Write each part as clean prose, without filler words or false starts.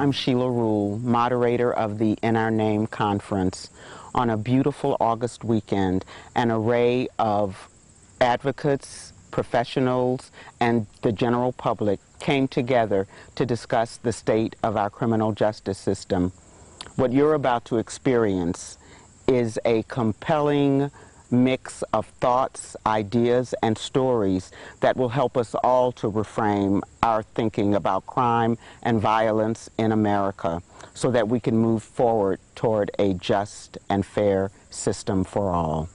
I'm Sheila Rule, moderator of the In Our Name conference. On a beautiful August weekend, an array of advocates, professionals, and the general public came together to discuss the state of our criminal justice system. What you're about to experience is a compelling mix of thoughts, ideas, and stories that will help us all to reframe our thinking about crime and violence in America so that we can move forward toward a just and fair system for all.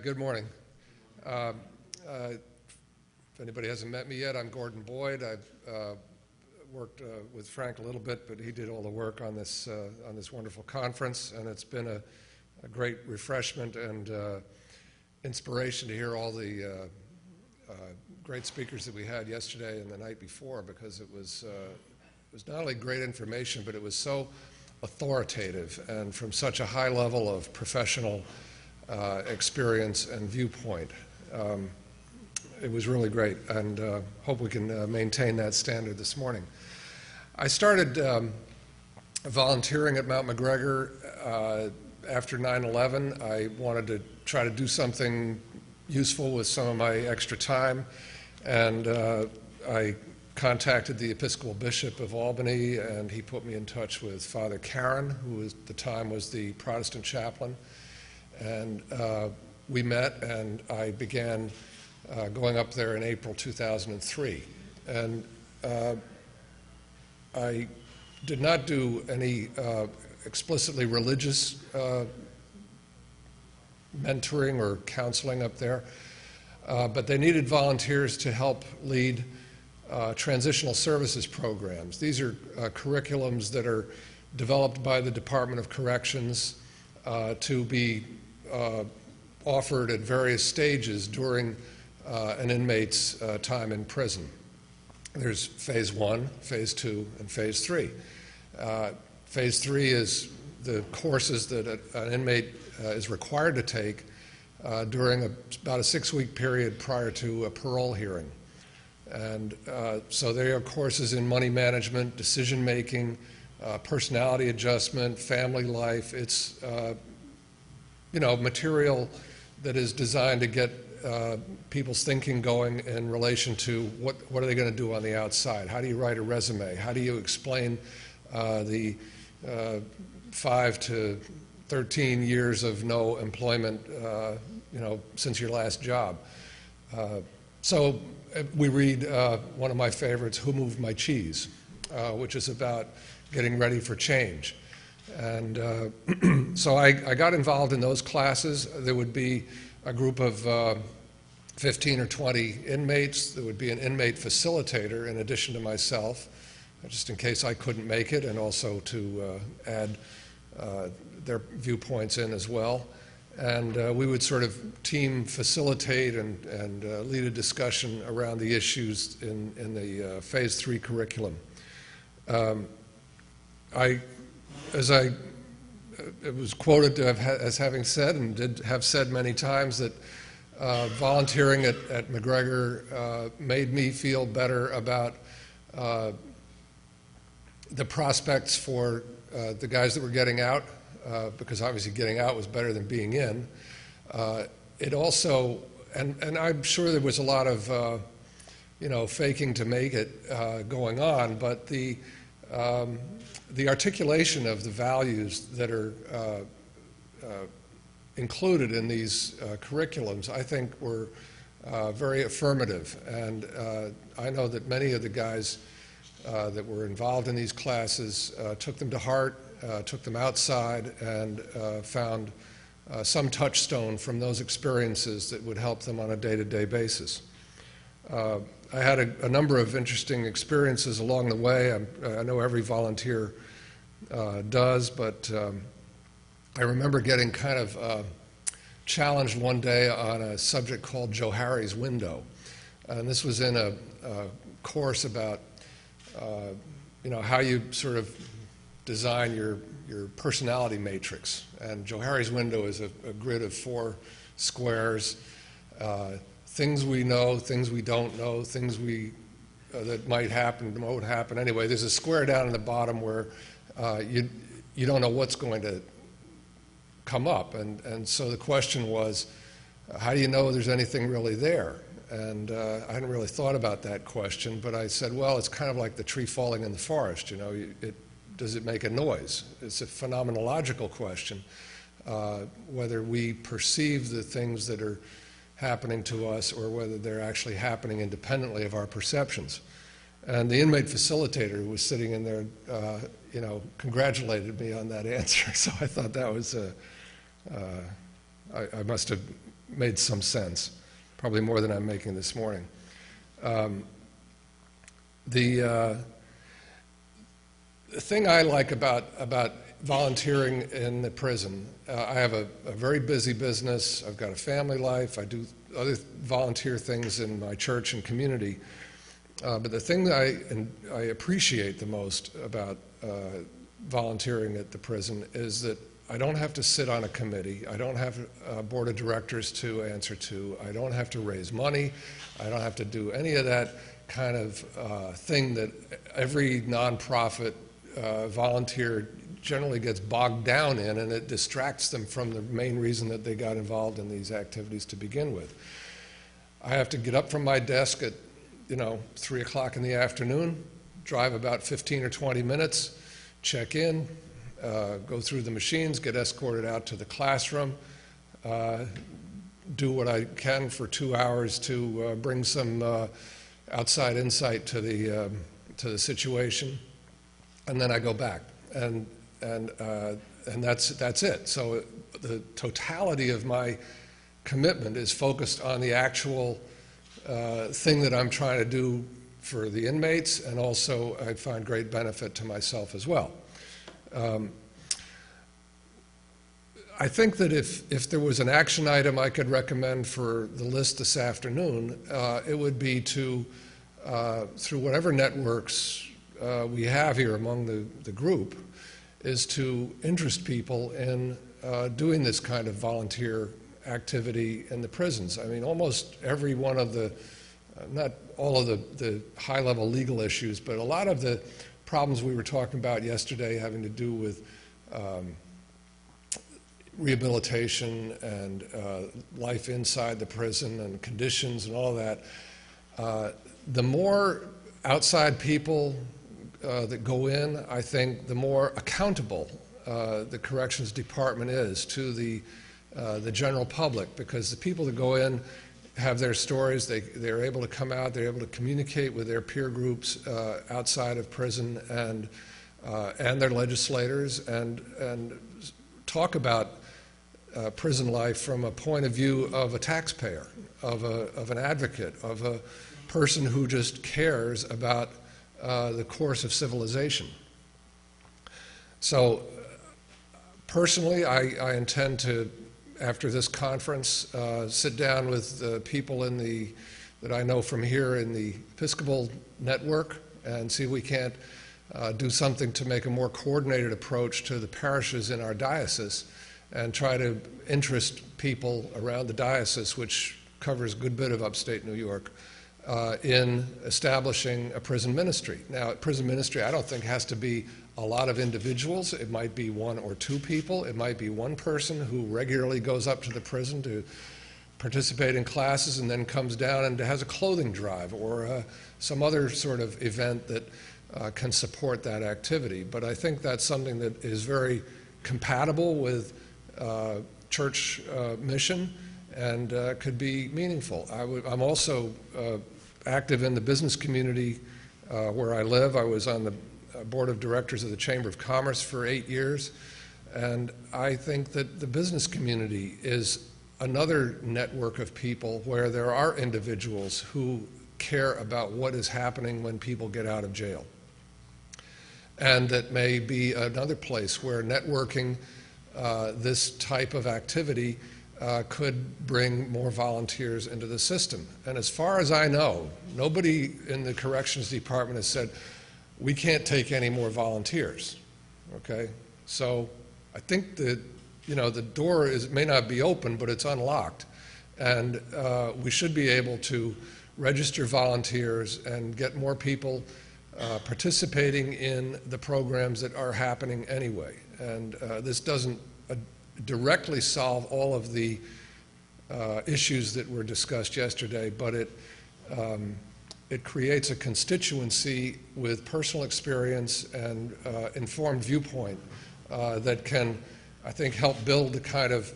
Good morning. If anybody hasn't met me yet, I'm Gordon Boyd. I've worked with Frank a little bit, but he did all the work on this wonderful conference, and it's been a great refreshment and inspiration to hear all the great speakers that we had yesterday and the night before, because it was not only great information, but it was so authoritative and from such a high level of professional experience and viewpoint. It was really great, and hope we can maintain that standard this morning. I started volunteering at Mount McGregor after 9/11. I wanted to try to do something useful with some of my extra time, and I contacted the Episcopal Bishop of Albany, and he put me in touch with Father Karen, who at the time was the Protestant chaplain, and we met, and I began going up there in April 2003. And I did not do any explicitly religious mentoring or counseling up there, but they needed volunteers to help lead transitional services programs. These are curriculums that are developed by the Department of Corrections to be offered at various stages during an inmate's time in prison. There's phase 1, phase 2, and phase 3. Phase 3 is the courses that an inmate is required to take during about a 6-week period prior to a parole hearing. And so there are courses in money management, decision making, personality adjustment, family life. It's material that is designed to get people's thinking going in relation to what are they going to do on the outside? How do you write a resume? How do you explain the 5 to 13 years of no employment, since your last job? So we read one of my favorites, Who Moved My Cheese, which is about getting ready for change. And so I got involved in those classes. There would be a group of 15 or 20 inmates. There would be an inmate facilitator in addition to myself, just in case I couldn't make it, and also to add their viewpoints in as well. And we would sort of team facilitate and lead a discussion around the issues in the phase 3 curriculum. It was quoted as having said, and did have said many times, that volunteering at McGregor made me feel better about the prospects for the guys that were getting out, because obviously getting out was better than being in. It also, and I'm sure there was a lot of faking to make it going on, but the articulation of the values that are included in these curriculums, I think, were very affirmative. And I know that many of the guys that were involved in these classes took them to heart, took them outside, and found some touchstone from those experiences that would help them on a day-to-day basis. I had a number of interesting experiences along the way. I know every volunteer does, but I remember getting kind of challenged one day on a subject called Johari's Window. And this was in a course about how you sort of design your personality matrix. And Johari's Window is a grid of 4 squares, things we know, things we don't know, things that might happen, won't happen. Anyway, there's a square down in the bottom where you don't know what's going to come up. And so the question was, how do you know there's anything really there? And I hadn't really thought about that question, but I said, well, it's kind of like the tree falling in the forest. You know, does it make a noise? It's a phenomenological question, whether we perceive the things that are happening to us or whether they're actually happening independently of our perceptions. And the inmate facilitator who was sitting in there, you know, congratulated me on that answer. So I thought that was, I must have made some sense, probably more than I'm making this morning. The thing I like about volunteering in the prison, I have a very busy business. I've got a family life. I do other volunteer things in my church and community. But the thing that I appreciate the most about volunteering at the prison is that I don't have to sit on a committee. I don't have a board of directors to answer to. I don't have to raise money. I don't have to do any of that kind of thing that every nonprofit volunteer generally gets bogged down in, and it distracts them from the main reason that they got involved in these activities to begin with. I have to get up from my desk at 3 o'clock in the afternoon, drive about 15 or 20 minutes, check in, go through the machines, get escorted out to the classroom, do what I can for 2 hours to bring some outside insight to the situation, and then I go back, and that's it. So the totality of my commitment is focused on the actual thing that I'm trying to do for the inmates, and also I find great benefit to myself as well. I think that if there was an action item I could recommend for the list this afternoon, it would be to, through whatever networks we have here among the group, is to interest people in doing this kind of volunteer activity in the prisons. I mean, almost every one of the, not all of the high-level legal issues, but a lot of the problems we were talking about yesterday having to do with rehabilitation and life inside the prison and conditions and all that, the more outside people that go in, I think the more accountable the corrections department is to the general public, because the people that go in have their stories, they're able to come out, they're able to communicate with their peer groups outside of prison and their legislators and talk about prison life from a point of view of a taxpayer, of an advocate, of a person who just cares about the course of civilization. So personally, I intend to, after this conference, sit down with people that I know from here in the Episcopal network and see if we can't do something to make a more coordinated approach to the parishes in our diocese and try to interest people around the diocese, which covers a good bit of upstate New York, in establishing a prison ministry. Now, prison ministry, I don't think has to be a lot of individuals. It might be 1 or 2 people. It might be one person who regularly goes up to the prison to participate in classes and then comes down and has a clothing drive or some other sort of event that can support that activity. But I think that's something that is very compatible with church mission and could be meaningful. I'm also active in the business community where I live. I was on the Board of Directors of the Chamber of Commerce for 8 years, and I think that the business community is another network of people where there are individuals who care about what is happening when people get out of jail. And that may be another place where networking this type of activity could bring more volunteers into the system. And as far as I know, nobody in the corrections department has said, we can't take any more volunteers, okay? So I think that, the door may not be open, but it's unlocked. And we should be able to register volunteers and get more people participating in the programs that are happening anyway. And this doesn't directly solve all of the issues that were discussed yesterday, but it creates a constituency with personal experience and informed viewpoint that can, I think, help build the kind of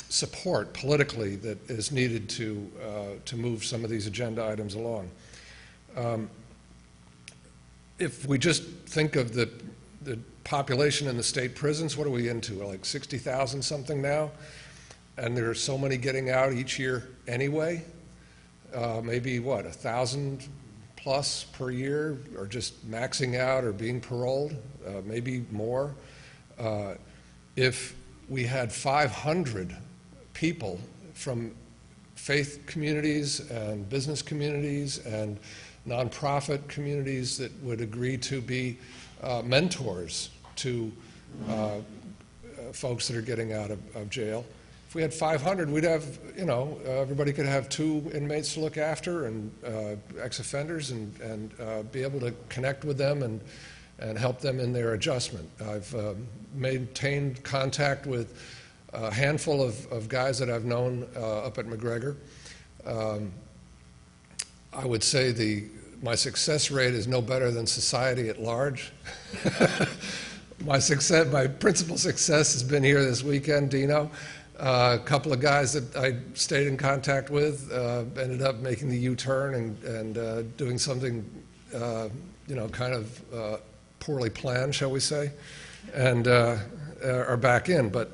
support politically that is needed to move some of these agenda items along. If we just think of the population in the state prisons, what are we into? Like 60,000 something now? And there are so many getting out each year anyway. Maybe what, 1,000 plus per year, or just maxing out or being paroled, maybe more. If we had 500 people from faith communities and business communities and nonprofit communities that would agree to be mentors to folks that are getting out of jail. If we had 500, we'd have, everybody could have 2 inmates to look after and ex-offenders and be able to connect with them and help them in their adjustment. I've maintained contact with a handful of guys that I've known up at McGregor. I would say my success rate is no better than society at large. My principal success has been here this weekend, Dino. A couple of guys that I stayed in contact with ended up making the U-turn and doing something, kind of poorly planned, shall we say, and are back in. But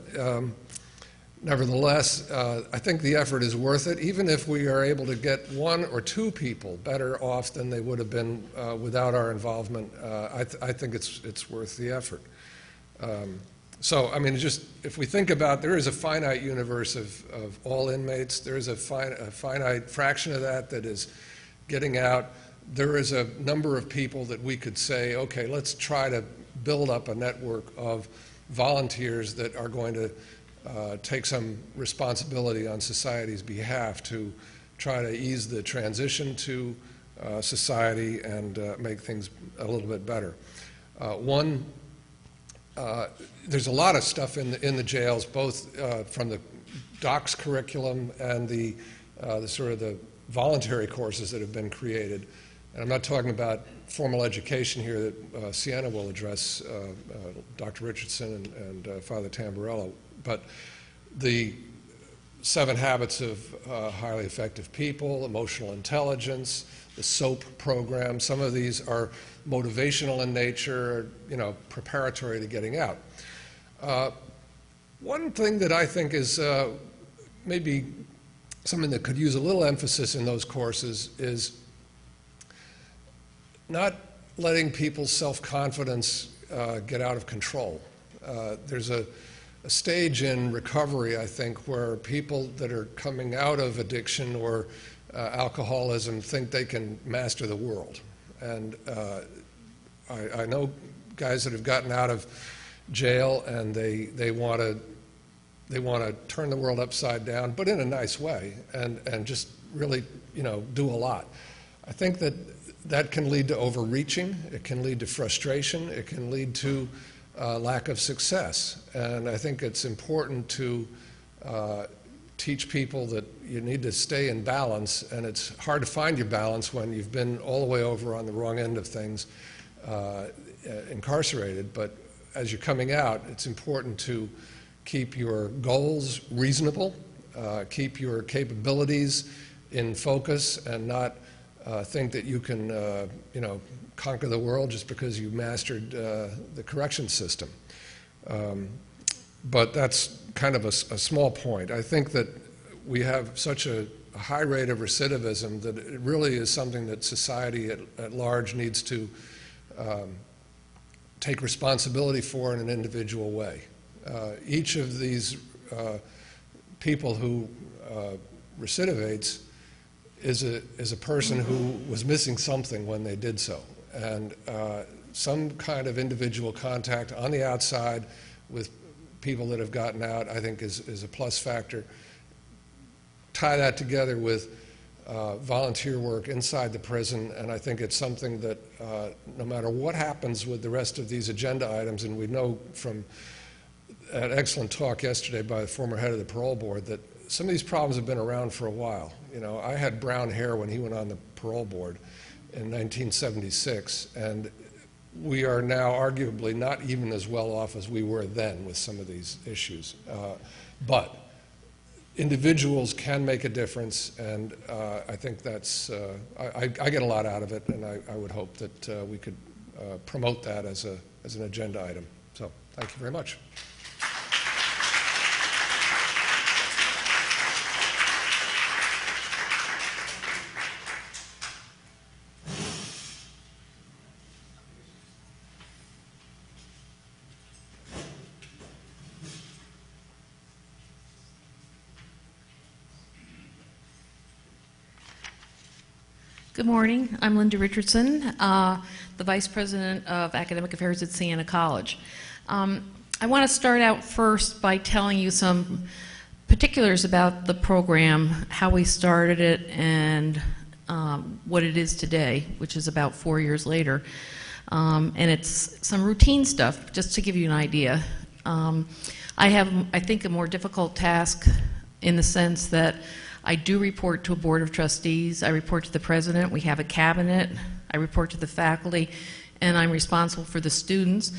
nevertheless, I think the effort is worth it, even if we are able to get 1 or 2 people better off than they would have been without our involvement. I think it's worth the effort. So, I mean, just if we think about, there is a finite universe of all inmates. There is a finite fraction of that is getting out. There is a number of people that we could say, okay, let's try to build up a network of volunteers that are going to take some responsibility on society's behalf to try to ease the transition to society and make things a little bit better. There's a lot of stuff in the jails, both from the docs curriculum and the sort of the voluntary courses that have been created. And I'm not talking about formal education here that Siena will address, Dr. Richardson and Father Tamburello, but the 7 Habits of Highly Effective People, emotional intelligence, the SOAP program. Some of these are motivational in nature, preparatory to getting out. One thing that I think is maybe something that could use a little emphasis in those courses is not letting people's self-confidence get out of control. There's a stage in recovery, I think, where people that are coming out of addiction or alcoholism think they can master the world. And I know guys that have gotten out of jail and they want to turn the world upside down, but in a nice way, and just really do a lot. I think that can lead to overreaching. It can lead to frustration. It can lead to lack of success. And I think it's important to teach people that you need to stay in balance, and it's hard to find your balance when you've been all the way over on the wrong end of things, incarcerated. But as you're coming out, it's important to keep your goals reasonable, keep your capabilities in focus, and not think that you can, conquer the world just because you mastered the correction system. But that's kind of a small point. I think that we have such a high rate of recidivism that it really is something that society at large needs to take responsibility for in an individual way. Each of these people who recidivates is a person who was missing something when they did so. And some kind of individual contact on the outside with people that have gotten out, I think, is a plus factor. tie that together with volunteer work inside the prison, and I think it's something that no matter what happens with the rest of these agenda items, and we know from an excellent talk yesterday by the former head of the parole board that some of these problems have been around for a while. You know, I had brown hair when he went on the parole board in 1976, and we are now arguably not even as well off as we were then with some of these issues. But individuals can make a difference, and I think that's, I get a lot out of it, and I would hope that we could promote that as an agenda item. So thank you very much. Good morning. I'm Linda Richardson, the Vice President of Academic Affairs at Siena College. I want to start out first by telling you some particulars about the program, how we started it, and what it is today, which is about 4 years later. And it's some routine stuff, just to give you an idea. I have, I think, a more difficult task in the sense that I do report to a Board of Trustees, I report to the President, we have a cabinet, I report to the faculty, and I'm responsible for the students,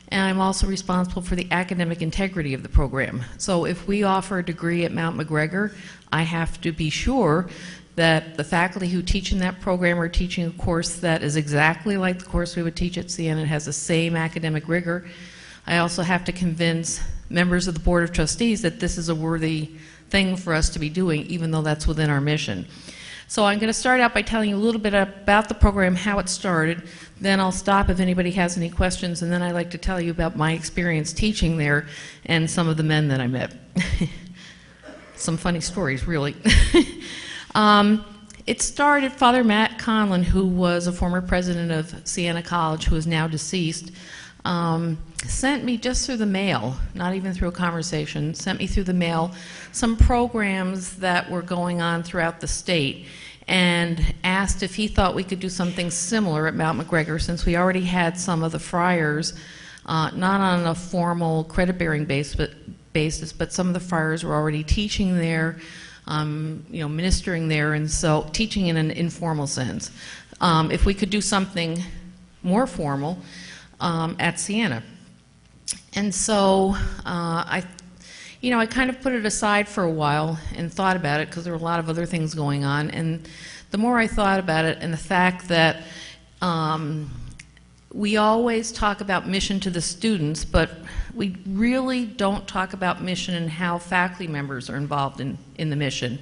and I'm also responsible for the academic integrity of the program. So if we offer a degree at Mount McGregor, I have to be sure that the faculty who teach in that program are teaching a course that is exactly like the course we would teach at Siena and has the same academic rigor. I also have to convince members of the Board of Trustees that this is a worthy thing for us to be doing, even though that's within our mission. So I'm going to start out by telling you a little bit about the program, how it started, then I'll stop if anybody has any questions, and then I'd like to tell you about my experience teaching there and some of the men that I met. Some funny stories, really. It started, Father Matt Conlon, who was a former president of Siena College, who is now deceased, sent me just through the mail, not even through a conversation, sent me through the mail some programs that were going on throughout the state and asked if he thought we could do something similar at Mount McGregor, since we already had some of the friars, not on a formal credit-bearing basis, but some of the friars were already teaching there, ministering there, and so teaching in an informal sense. If we could do something more formal at Siena. And so I kind of put it aside for a while and thought about it because there were a lot of other things going on. And the more I thought about it, and the fact that we always talk about mission to the students, but we really don't talk about mission and how faculty members are involved in the mission.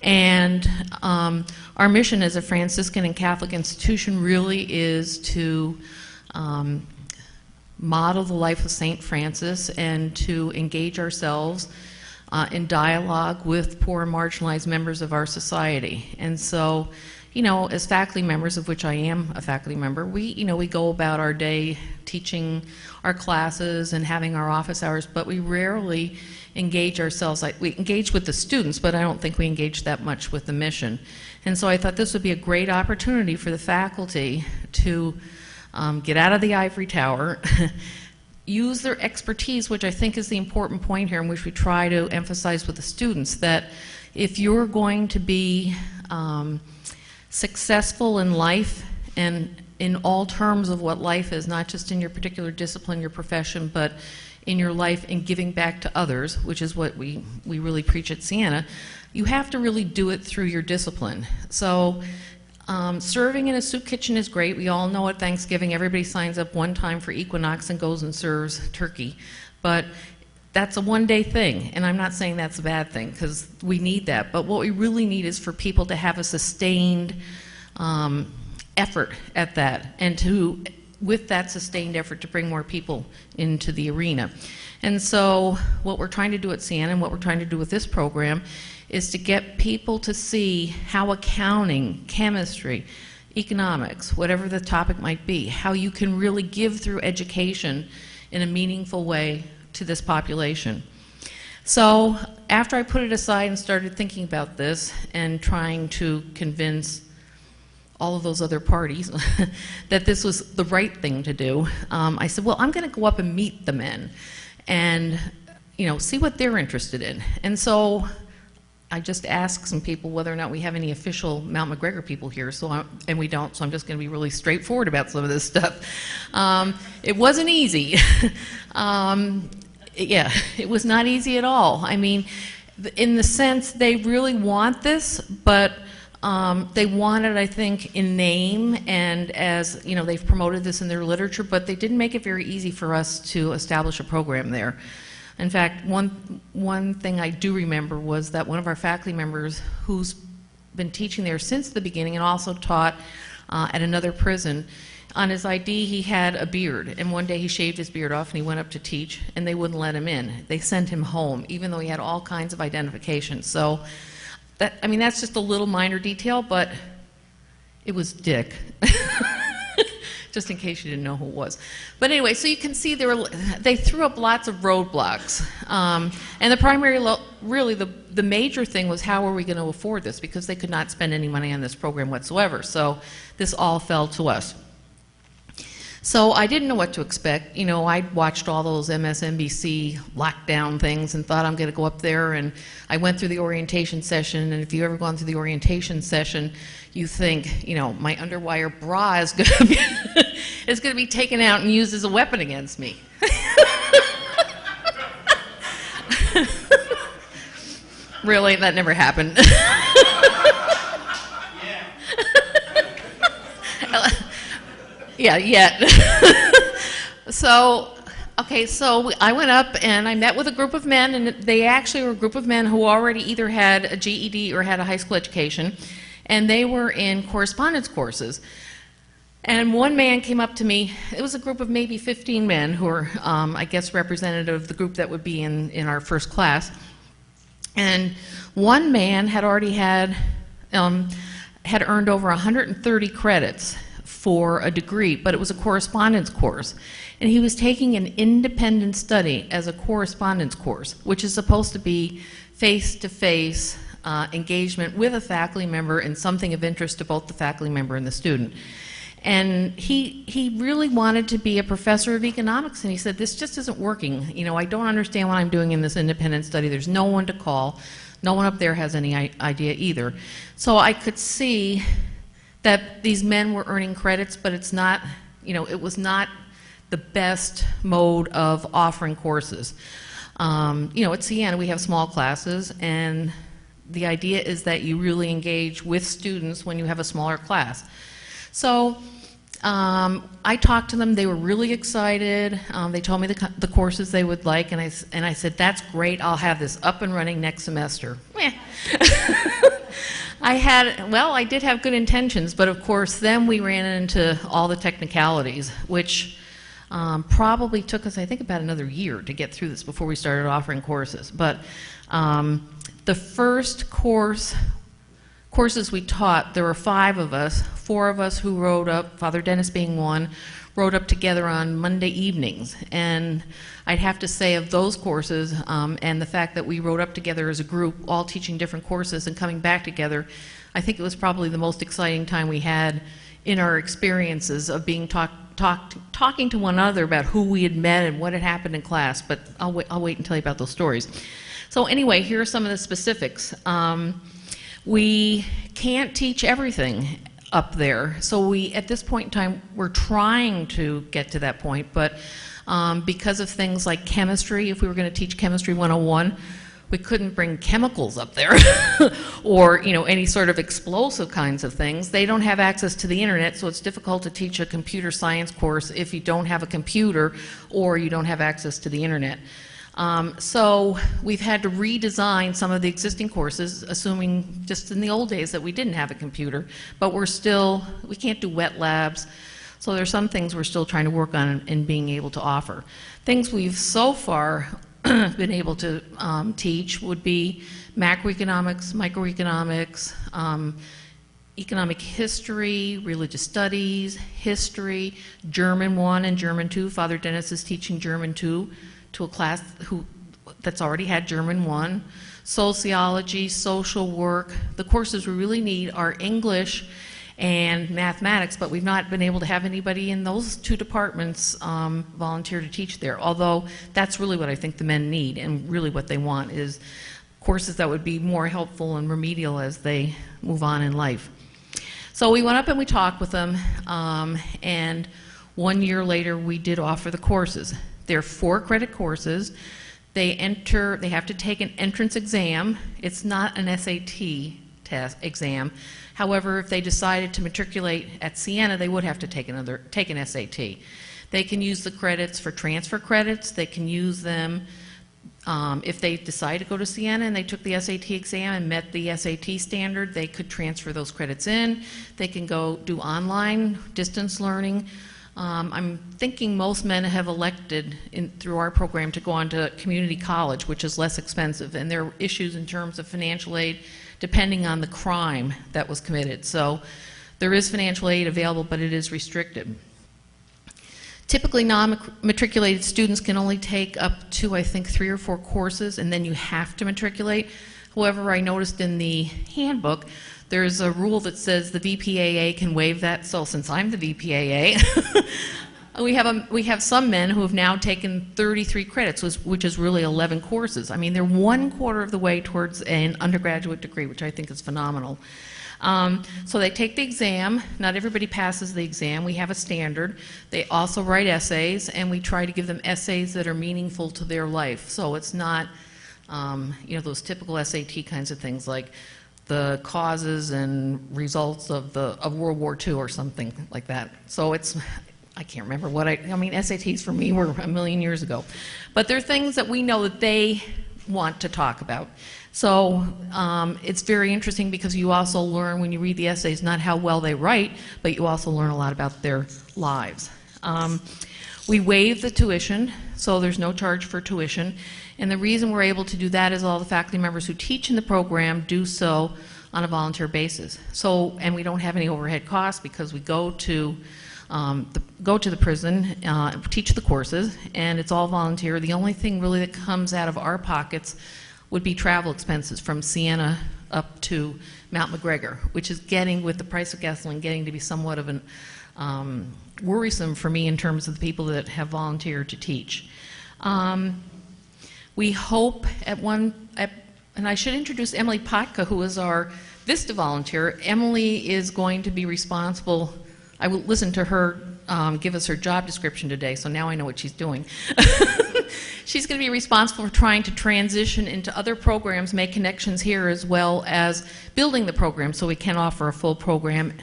And our mission as a Franciscan and Catholic institution really is to model the life of St. Francis and to engage ourselves in dialogue with poor and marginalized members of our society. And so, as faculty members, of which I am a faculty member, we go about our day teaching our classes and having our office hours, but we rarely engage ourselves. We engage with the students, but I don't think we engage that much with the mission. And so I thought this would be a great opportunity for the faculty to get out of the ivory tower, use their expertise, which I think is the important point here, and which we try to emphasize with the students, that if you're going to be successful in life, and in all terms of what life is, not just in your particular discipline, your profession, but in your life and giving back to others, which is what we really preach at Siena, you have to really do it through your discipline. So serving in a soup kitchen is great. We all know at Thanksgiving everybody signs up one time for Equinox and goes and serves turkey. But that's a one-day thing, and I'm not saying that's a bad thing, because we need that. But what we really need is for people to have a sustained effort at that, and to, with that sustained effort, to bring more people into the arena. And so what we're trying to do at Siena, and what we're trying to do with this program, is to get people to see how accounting, chemistry, economics, whatever the topic might be, how you can really give through education in a meaningful way to this population. So after I put it aside and started thinking about this and trying to convince all of those other parties that this was the right thing to do, I said, well, I'm going to go up and meet the men and, see what they're interested in. And so I just asked some people whether or not we have any official Mount McGregor people here, and we don't, so I'm just going to be really straightforward about some of this stuff. It wasn't easy. Yeah, it was not easy at all. I mean, in the sense they really want this, but they want it, I think, in name and as, they've promoted this in their literature, but they didn't make it very easy for us to establish a program there. In fact, one thing I do remember was that one of our faculty members who's been teaching there since the beginning and also taught at another prison, on his ID he had a beard, and one day he shaved his beard off and he went up to teach and they wouldn't let him in. They sent him home even though he had all kinds of identifications. So that's just a little minor detail, but it was Dick. Just in case you didn't know who it was. But anyway, so you can see they threw up lots of roadblocks. And the primary, really the major thing was, how are we going to afford this? Because they could not spend any money on this program whatsoever. So this all fell to us. So I didn't know what to expect. I'd watched all those MSNBC lockdown things and thought, I'm going to go up there. And I went through the orientation session. And if you've ever gone through the orientation session, you think, my underwire bra is going to be taken out and used as a weapon against me. Really, that never happened. Yeah, yet. So I went up and I met with a group of men, and they actually were a group of men who already either had a GED or had a high school education, and they were in correspondence courses. And one man came up to me. It was a group of maybe 15 men who were, I guess, representative of the group that would be in our first class. And one man had already had earned over 130 credits for a degree, but it was a correspondence course. And he was taking an independent study as a correspondence course, which is supposed to be face-to-face engagement with a faculty member and something of interest to both the faculty member and the student. And he really wanted to be a professor of economics, and he said, this just isn't working. I don't understand what I'm doing in this independent study. There's no one to call. No one up there has any idea either. So I could see that these men were earning credits, but it's not, it was not the best mode of offering courses. At Siena we have small classes, and the idea is that you really engage with students when you have a smaller class. So I talked to them. They were really excited. They told me the courses they would like, and I said, that's great. I'll have this up and running next semester. I did have good intentions, but of course then we ran into all the technicalities, which probably took us, I think, about another year to get through this before we started offering courses. But the first courses we taught, there were 5 of us, 4 of us who rode up, Father Dennis being one, rode up together on Monday evenings. And I'd have to say, of those courses and the fact that we rode up together as a group, all teaching different courses and coming back together, I think it was probably the most exciting time we had in our experiences of being talking to one another about who we had met and what had happened in class. But I'll wait and tell you about those stories. So anyway, here are some of the specifics. We can't teach everything up there. So at this point in time, we're trying to get to that point, but because of things like chemistry, if we were going to teach Chemistry 101, we couldn't bring chemicals up there or any sort of explosive kinds of things. They don't have access to the internet, so it's difficult to teach a computer science course if you don't have a computer or you don't have access to the internet. So we've had to redesign some of the existing courses, assuming just in the old days that we didn't have a computer, but we can't do wet labs. So there's some things we're still trying to work on in being able to offer. Things we've so far been able to teach would be macroeconomics, microeconomics, economic history, religious studies, history, German 1 and German 2. Father Dennis is teaching German 2 to a class that's already had German 1, sociology, social work. The courses we really need are English and mathematics, but we've not been able to have anybody in those two departments volunteer to teach there, although that's really what I think the men need, and really what they want is courses that would be more helpful and remedial as they move on in life. So we went up and we talked with them, and 1 year later we did offer the courses. They're 4-credit courses. They have to take an entrance exam. It's not an SAT exam. However, if they decided to matriculate at Siena, they would have to take an SAT. They can use the credits for transfer credits. They can use them if they decide to go to Siena and they took the SAT exam and met the SAT standard, they could transfer those credits in. They can go do online distance learning. I'm thinking most men have elected through our program to go on to community college, which is less expensive, and there are issues in terms of financial aid depending on the crime that was committed. So there is financial aid available, but it is restricted. Typically, non-matriculated students can only take up to, I think, 3 or 4 courses, and then you have to matriculate. However, I noticed in the handbook, there's a rule that says the VPAA can waive that. So since I'm the VPAA, we have some men who have now taken 33 credits, which is really 11 courses. I mean, they're 1/4 of the way towards an undergraduate degree, which I think is phenomenal. So they take the exam. Not everybody passes the exam. We have a standard. They also write essays, and we try to give them essays that are meaningful to their life. So it's not, those typical SAT kinds of things like the causes and results of World War II or something like that. So I can't remember what SATs for me were a million years ago. But they're things that we know that they want to talk about. So it's very interesting because you also learn when you read the essays not how well they write, but you also learn a lot about their lives. We waive the tuition, so there's no charge for tuition. And the reason we're able to do that is all the faculty members who teach in the program do so on a volunteer basis. And we don't have any overhead costs because we go to the prison, teach the courses, and it's all volunteer. The only thing really that comes out of our pockets would be travel expenses from Siena up to Mount McGregor, which is with the price of gasoline, getting to be somewhat of an worrisome for me in terms of the people that have volunteered to teach. We hope and I should introduce Emily Potka, who is our VISTA volunteer. Emily is going to be responsible. I will listen to her give us her job description today, so now I know what she's doing. She's going to be responsible for trying to transition into other programs, make connections here, as well as building the program so we can offer a full program.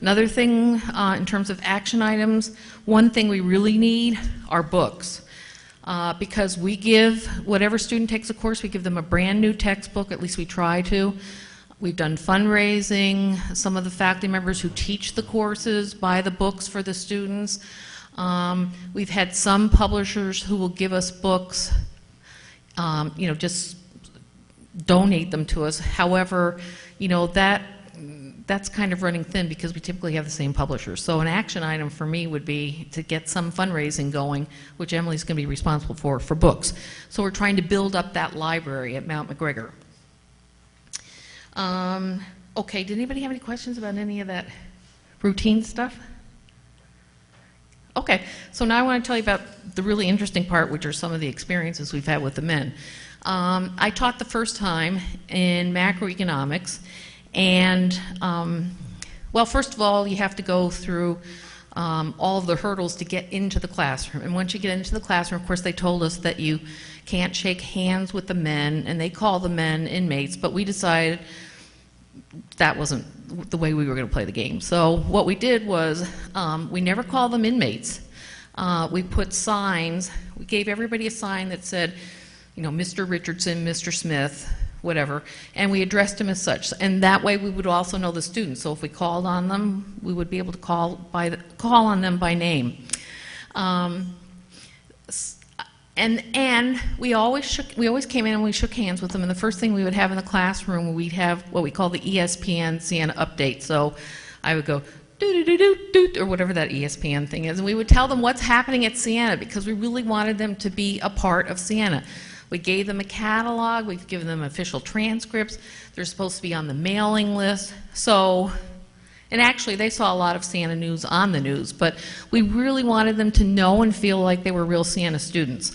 Another thing in terms of action items, one thing we really need are books. Because we give, whatever student takes a course, we give them a brand new textbook, at least we try to. We've done fundraising. Some of the faculty members who teach the courses buy the books for the students. We've had some publishers who will give us books, just donate them to us. However, that's kind of running thin because we typically have the same publishers. So an action item for me would be to get some fundraising going, which Emily's going to be responsible for books. So we're trying to build up that library at Mount McGregor. Okay, did anybody have any questions about any of that routine stuff? Okay, so now I want to tell you about the really interesting part, which are some of the experiences we've had with the men. I taught the first time in macroeconomics, and well, first of all, you have to go through all of the hurdles to get into the classroom. And once you get into the classroom, of course, they told us that you can't shake hands with the men, and they call the men inmates, but we decided that wasn't the way we were going to play the game. So what we did was we never called them inmates. We put signs. We gave everybody a sign that said, Mr. Richardson, Mr. Smith, whatever, and we addressed them as such. And that way we would also know the students. So if we called on them, we would be able to call on them by name. And we always came in and we shook hands with them, and the first thing we would have in the classroom, we'd have what we call the ESPN Siena update. So I would go do or whatever that ESPN thing is, and we would tell them what's happening at Siena because we really wanted them to be a part of Siena. We gave them a catalog. We've given them official transcripts. They're supposed to be on the mailing list. So, and actually they saw a lot of Siena news on the news, but we really wanted them to know and feel like they were real Siena students.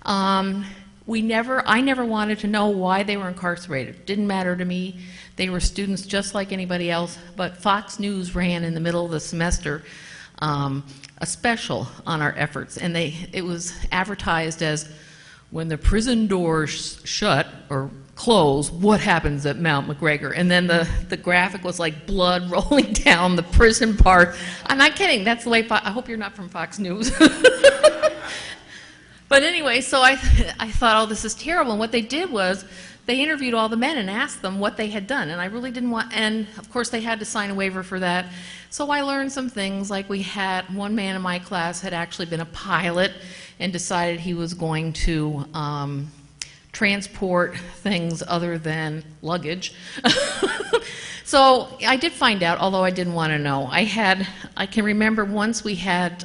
I never wanted to know why they were incarcerated. It didn't matter to me. They were students just like anybody else, but Fox News ran in the middle of the semester a special on our efforts, and it was advertised as, when the prison doors shut or close, what happens at Mount McGregor? And then the graphic was like blood rolling down the prison part. I'm not kidding. That's the way, I hope you're not from Fox News. But anyway, so I thought, oh, this is terrible. And what they did was they interviewed all the men and asked them what they had done. And I really didn't want, and of course they had to sign a waiver for that. So I learned some things, like we had, one man in my class had actually been a pilot and decided he was going to transport things other than luggage. So I did find out, although I didn't want to know. I can remember once we had,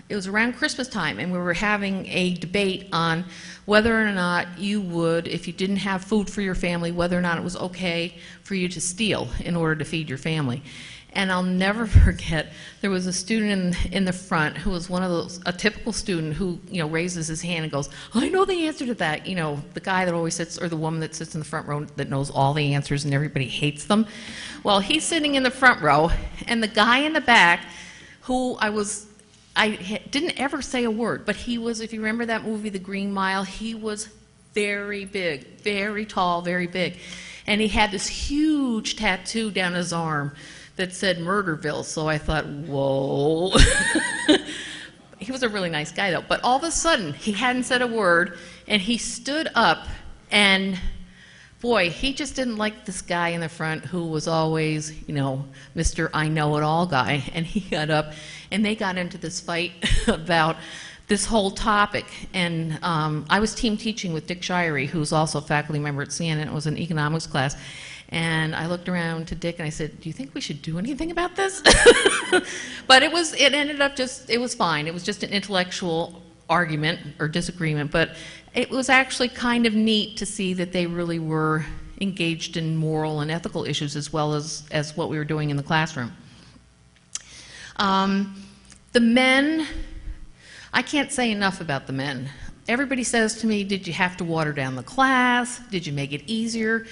it was around Christmas time, and we were having a debate on whether or not you would, if you didn't have food for your family, whether or not it was okay for you to steal in order to feed your family. And I'll never forget, there was a student in the front who was one of those, a typical student who, raises his hand and goes, I know the answer to that. The guy that always sits, or the woman that sits in the front row that knows all the answers and everybody hates them. Well, he's sitting in the front row, and the guy in the back, who I didn't ever say a word, but he was, if you remember that movie, The Green Mile, he was very big, very tall, very big. And he had this huge tattoo down his arm that said Murderville, so I thought, whoa. He was a really nice guy, though. But all of a sudden, he hadn't said a word, and he stood up, and boy, he just didn't like this guy in the front who was always, Mr. I-know-it-all guy. And he got up, and they got into this fight about this whole topic. And I was team teaching with Dick Shirey, who's also a faculty member at Siena, and it was an economics class. And I looked around to Dick and I said, do you think we should do anything about this? But it ended up it was fine. It was just an intellectual argument or disagreement, but it was actually kind of neat to see that they really were engaged in moral and ethical issues as well as what we were doing in the classroom. The men, I can't say enough about the men. Everybody says to me, did you have to water down the class? Did you make it easier?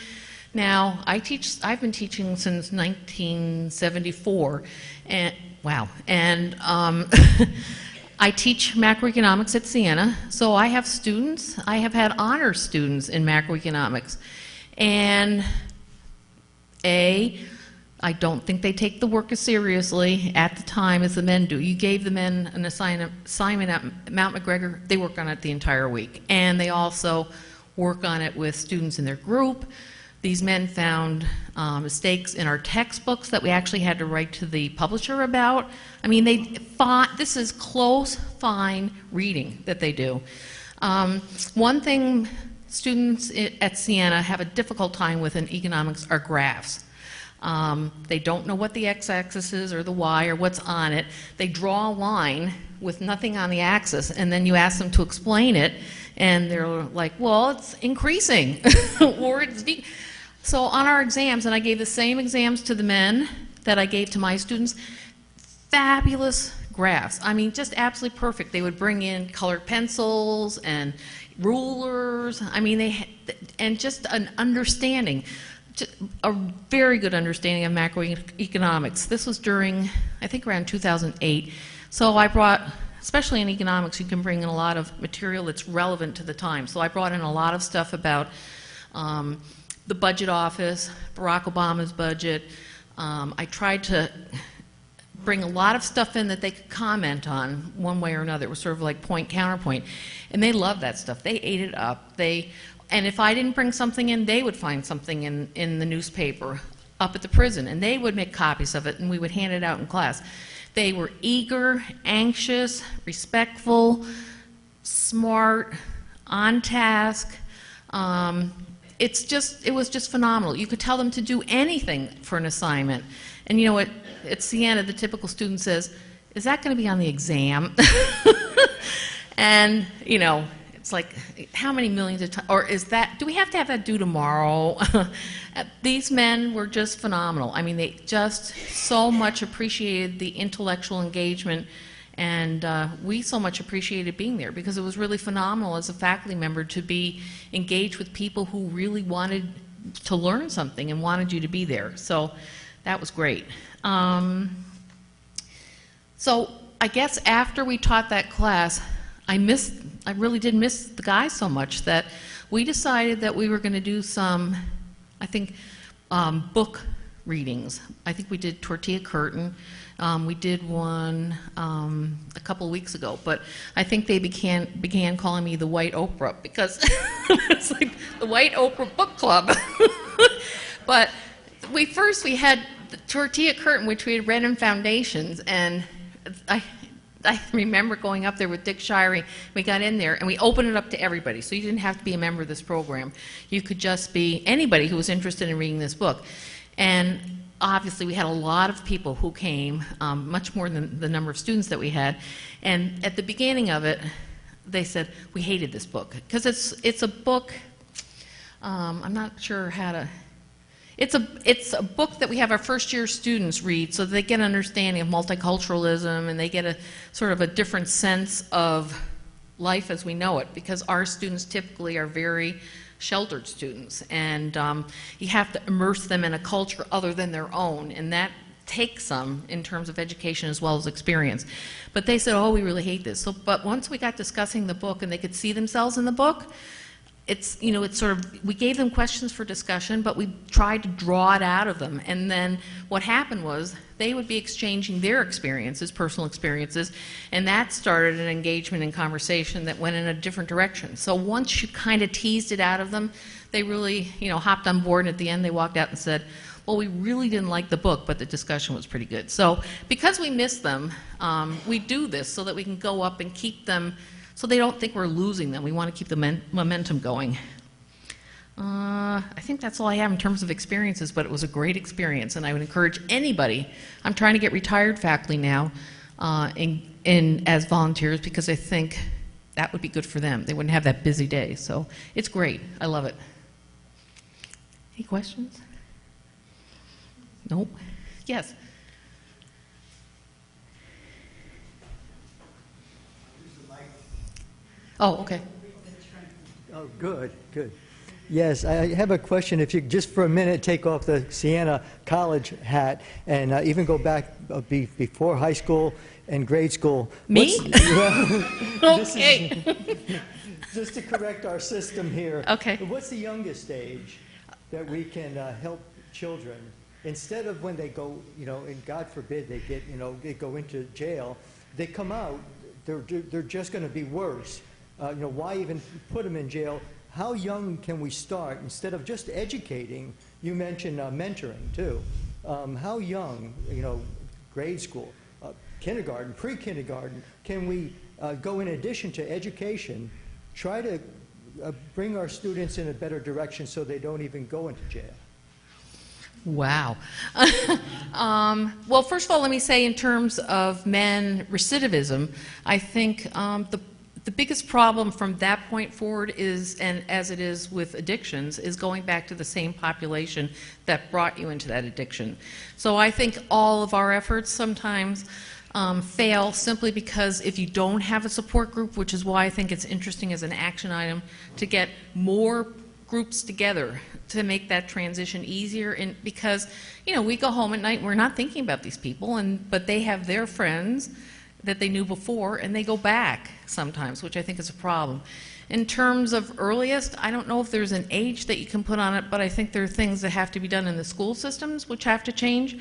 Now, I've been teaching since 1974, and wow, and I teach macroeconomics at Siena, so I have students. I have had honor students in macroeconomics, and I don't think they take the work as seriously at the time as the men do. You gave the men an assignment at Mount McGregor, they work on it the entire week, and they also work on it with students in their group. These men found mistakes in our textbooks that we actually had to write to the publisher about. I mean, this is close, fine reading that they do. One thing students at Siena have a difficult time with in economics are graphs. They don't know what the x-axis is or the y or what's on it. They draw a line with nothing on the axis, and then you ask them to explain it, and they're like, well, it's increasing, or it's so on our exams, and I gave the same exams to the men that I gave to my students, fabulous graphs. I mean, just absolutely perfect. They would bring in colored pencils and rulers. I mean, and just an understanding, a very good understanding of macroeconomics. This was during, I think, around 2008. So I brought, especially in economics, you can bring in a lot of material that's relevant to the time. So I brought in a lot of stuff about the budget office, Barack Obama's budget. I tried to bring a lot of stuff in that they could comment on one way or another. It was sort of like point, counterpoint. And they loved that stuff. They ate it up. And if I didn't bring something in, they would find something in the newspaper up at the prison, and they would make copies of it, and we would hand it out in class. They were eager, anxious, respectful, smart, on task. It was just phenomenal. You could tell them to do anything for an assignment. And you know what, at Siena, the typical student says, is that going to be on the exam? And, It's like, how many millions of times, or is that, do we have to have that due tomorrow? These men were just phenomenal. I mean, they just so much appreciated the intellectual engagement, and we so much appreciated being there because it was really phenomenal as a faculty member to be engaged with people who really wanted to learn something and wanted you to be there. So that was great. So I guess after we taught that class, I really did miss the guys so much that we decided that we were going to do some, I think, book readings. I think we did Tortilla Curtain. We did one a couple of weeks ago, but I think they began calling me the White Oprah because it's like the White Oprah Book Club. But we had the Tortilla Curtain, which we had read in Foundations, and I remember going up there with Dick Shirey. We got in there and we opened it up to everybody. So you didn't have to be a member of this program. You could just be anybody who was interested in reading this book. And obviously we had a lot of people who came, much more than the number of students that we had. And at the beginning of it, they said, we hated this book. Because it's a book, I'm not sure how to... It's a book that we have our first-year students read so that they get an understanding of multiculturalism and they get a sort of a different sense of life as we know it, because our students typically are very sheltered students, and you have to immerse them in a culture other than their own, and that takes some in terms of education as well as experience. But they said, oh, we really hate this. So, but once we got discussing the book and they could see themselves in the book, it's, you know, it's sort of, we gave them questions for discussion, but we tried to draw it out of them. And then what happened was they would be exchanging their experiences, personal experiences, and that started an engagement and conversation that went in a different direction. So once you kind of teased it out of them, they really, you know, hopped on board, and at the end they walked out and said, well, we really didn't like the book, but the discussion was pretty good. So because we miss them, we do this so that we can go up and keep them so they don't think we're losing them. We want to keep the momentum going. I think that's all I have in terms of experiences, but it was a great experience, and I would encourage anybody. I'm trying to get retired faculty now as volunteers because I think that would be good for them. They wouldn't have that busy day, so it's great. I love it. Any questions? Nope. Yes. Oh, okay. Oh, good, good. Yes, I have a question. If you just for a minute take off the Siena College hat and even go back before high school and grade school. Me? Okay. Just to correct our system here. Okay. What's the youngest age that we can help children instead of when they go, you know, and God forbid they get, you know, they go into jail, they come out, they're just going to be worse. You know, why even put them in jail? How young can we start instead of just educating? You mentioned mentoring too. How young, you know, grade school, kindergarten, pre-kindergarten, can we go in addition to education, try to bring our students in a better direction so they don't even go into jail? Wow. Well, first of all, let me say in terms of men recidivism, I think the biggest problem from that point forward is, and as it is with addictions, is going back to the same population that brought you into that addiction. So I think all of our efforts sometimes fail simply because if you don't have a support group, which is why I think it's interesting as an action item to get more groups together to make that transition easier, and because, you know, we go home at night and we're not thinking about these people, but they have their friends that they knew before, and they go back sometimes, which I think is a problem. In terms of earliest, I don't know if there's an age that you can put on it, but I think there are things that have to be done in the school systems which have to change.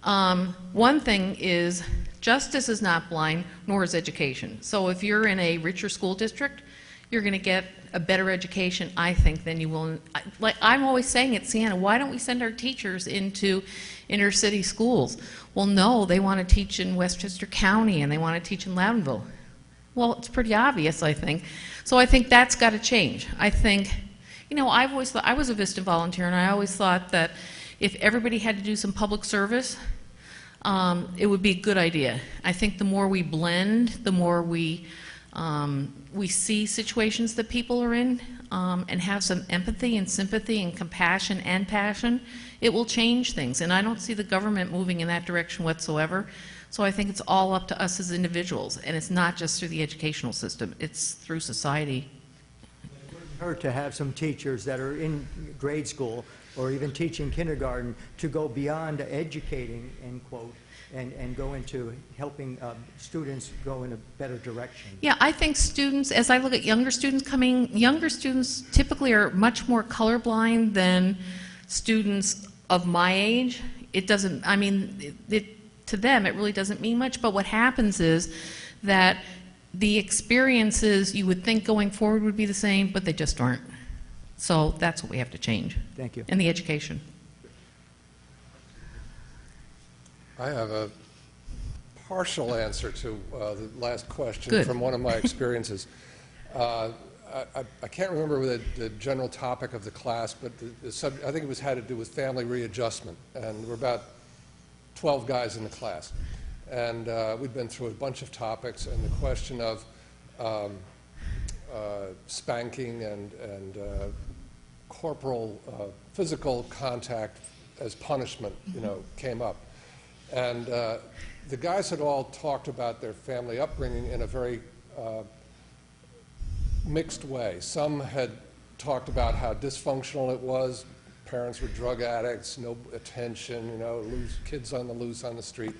One thing is justice is not blind, nor is education. So if you're in a richer school district, you're going to get a better education, I think, than you will. Like I'm always saying at Siena, why don't we send our teachers into inner city schools? Well, no, they want to teach in Westchester County and they want to teach in Loudonville. Well, it's pretty obvious, I think. So I think that's got to change. I think, you know, I've always thought, I was a Vista volunteer, and I always thought that if everybody had to do some public service, it would be a good idea. I think the more we blend, the more we we see situations that people are in and have some empathy and sympathy and compassion and passion, it will change things. And I don't see the government moving in that direction whatsoever. So I think it's all up to us as individuals, and it's not just through the educational system, it's through society. It wouldn't hurt to have some teachers that are in grade school or even teaching kindergarten to go beyond educating, end quote, and go into helping students go in a better direction. Yeah, I think students, as I look at younger students coming, younger students typically are much more colorblind than students of my age. It doesn't, I mean, to them it really doesn't mean much, but what happens is that the experiences you would think going forward would be the same, but they just aren't. So that's what we have to change. Thank you. And the education. I have a partial answer to the last question Good. from one of my experiences. I can't remember the general topic of the class, but I think it was had to do with family readjustment. And we're about 12 guys in the class. And we'd been through a bunch of topics, and the question of spanking and corporal physical contact as punishment, came up. And the guys had all talked about their family upbringing in a very mixed way. Some had talked about how dysfunctional it was. Parents were drug addicts, no attention, kids on the loose on the street.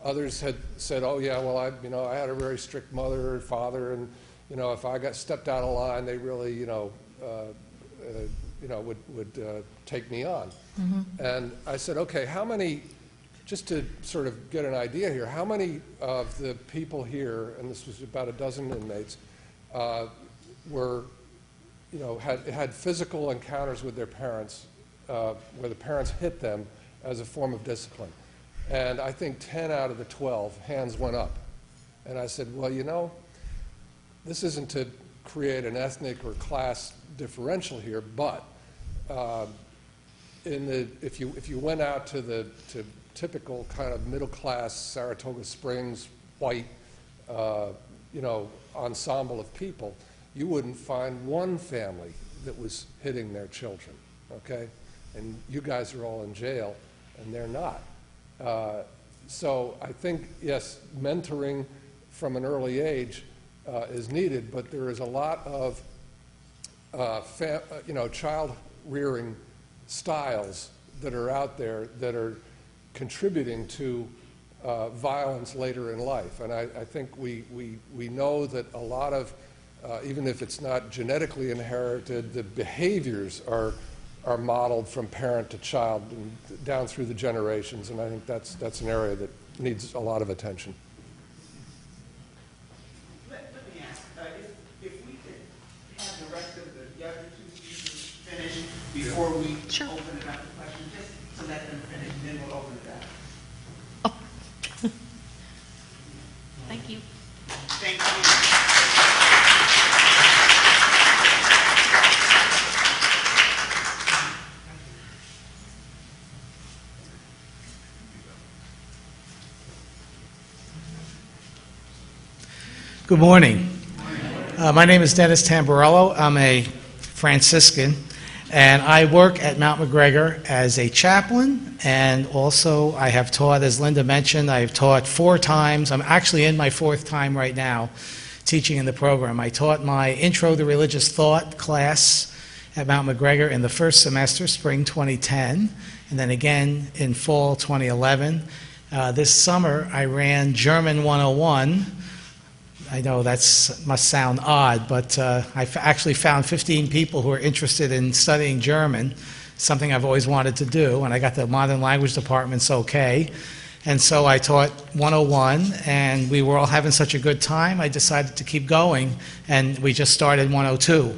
Others had said, "Oh yeah, well I had a very strict mother and father, and if I got stepped out of line, they really would take me on." Mm-hmm. And I said, "Okay, how many?" Just to sort of get an idea here, how many of the people here, and this was about a dozen inmates, had physical encounters with their parents, where the parents hit them as a form of discipline? And I think 10 out of the 12 hands went up. And I said, well, this isn't to create an ethnic or class differential here, but if you went out to typical kind of middle-class Saratoga Springs white, ensemble of people, you wouldn't find one family that was hitting their children, okay? And you guys are all in jail, and they're not. So I think, yes, mentoring from an early age is needed, but there is a lot of, child rearing styles that are out there that are contributing to violence later in life. And I think we know that a lot of, even if it's not genetically inherited, the behaviors are modeled from parent to child and down through the generations. And I think that's an area that needs a lot of attention. Let me ask, if we could have the rest of the other two speakers finish before we Sure. open it up to questions, just to let them finish, and then we'll open it up. Oh. Thank you. Thank you. Good morning. My name is Dennis Tamburello. I'm a Franciscan, and I work at Mount McGregor as a chaplain, and also I have taught, as Linda mentioned, I've taught 4 times. I'm actually in my 4th time right now teaching in the program. I taught my Intro to Religious Thought class at Mount McGregor in the first semester, spring 2010, and then again in fall 2011. This summer I ran German 101. I know that must sound odd, but I actually found 15 people who are interested in studying German, something I've always wanted to do, and I got the modern language department's okay. And so I taught 101, and we were all having such a good time, I decided to keep going, and we just started 102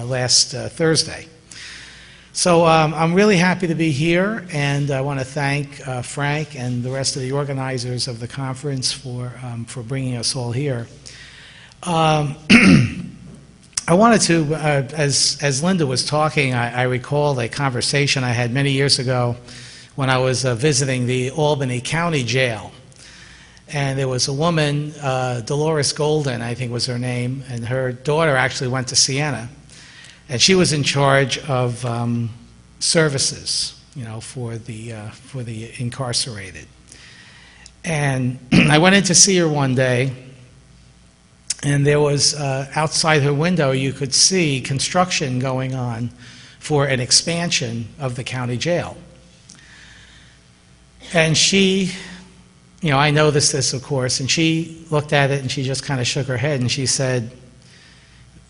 last Thursday. So I'm really happy to be here, and I want to thank Frank and the rest of the organizers of the conference for bringing us all here. I wanted to, as Linda was talking, I recalled a conversation I had many years ago when I was visiting the Albany County Jail. and there was a woman, Dolores Golden, I think was her name, and her daughter actually went to Siena, and she was in charge of services, for the incarcerated. And I went in to see her one day, and there was outside her window you could see construction going on for an expansion of the county jail. And she, I noticed this, of course, and she looked at it and she just kind of shook her head and she said,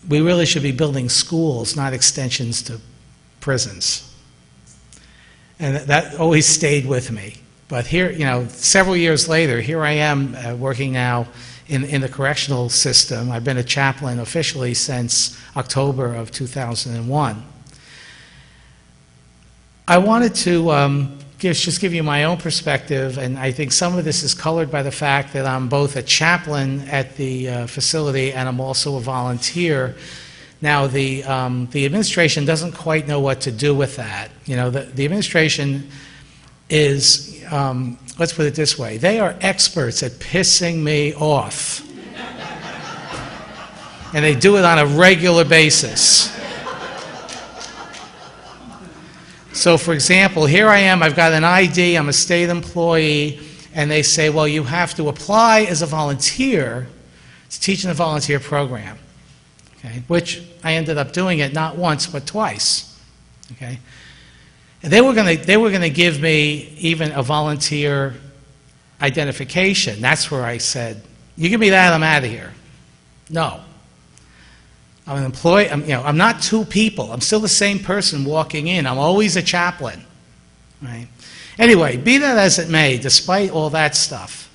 "We really should be building schools, not extensions to prisons." And that always stayed with me. But here, several years later, here I am working now in the correctional system. I've been a chaplain officially since October of 2001. I wanted to just give you my own perspective, and I think some of this is colored by the fact that I'm both a chaplain at the facility and I'm also a volunteer. Now, the administration doesn't quite know what to do with that. The administration is, let's put it this way, they are experts at pissing me off. And they do it on a regular basis. So, for example, here I am, I've got an ID, I'm a state employee, and they say, well, you have to apply as a volunteer to teach in a volunteer program, okay? Which I ended up doing it not once, but twice, okay? And they were going to give me even a volunteer identification. That's where I said, you give me that, I'm out of here. No. I'm an employee, I'm not two people. I'm still the same person walking in. I'm always a chaplain, right? Anyway, be that as it may, despite all that stuff,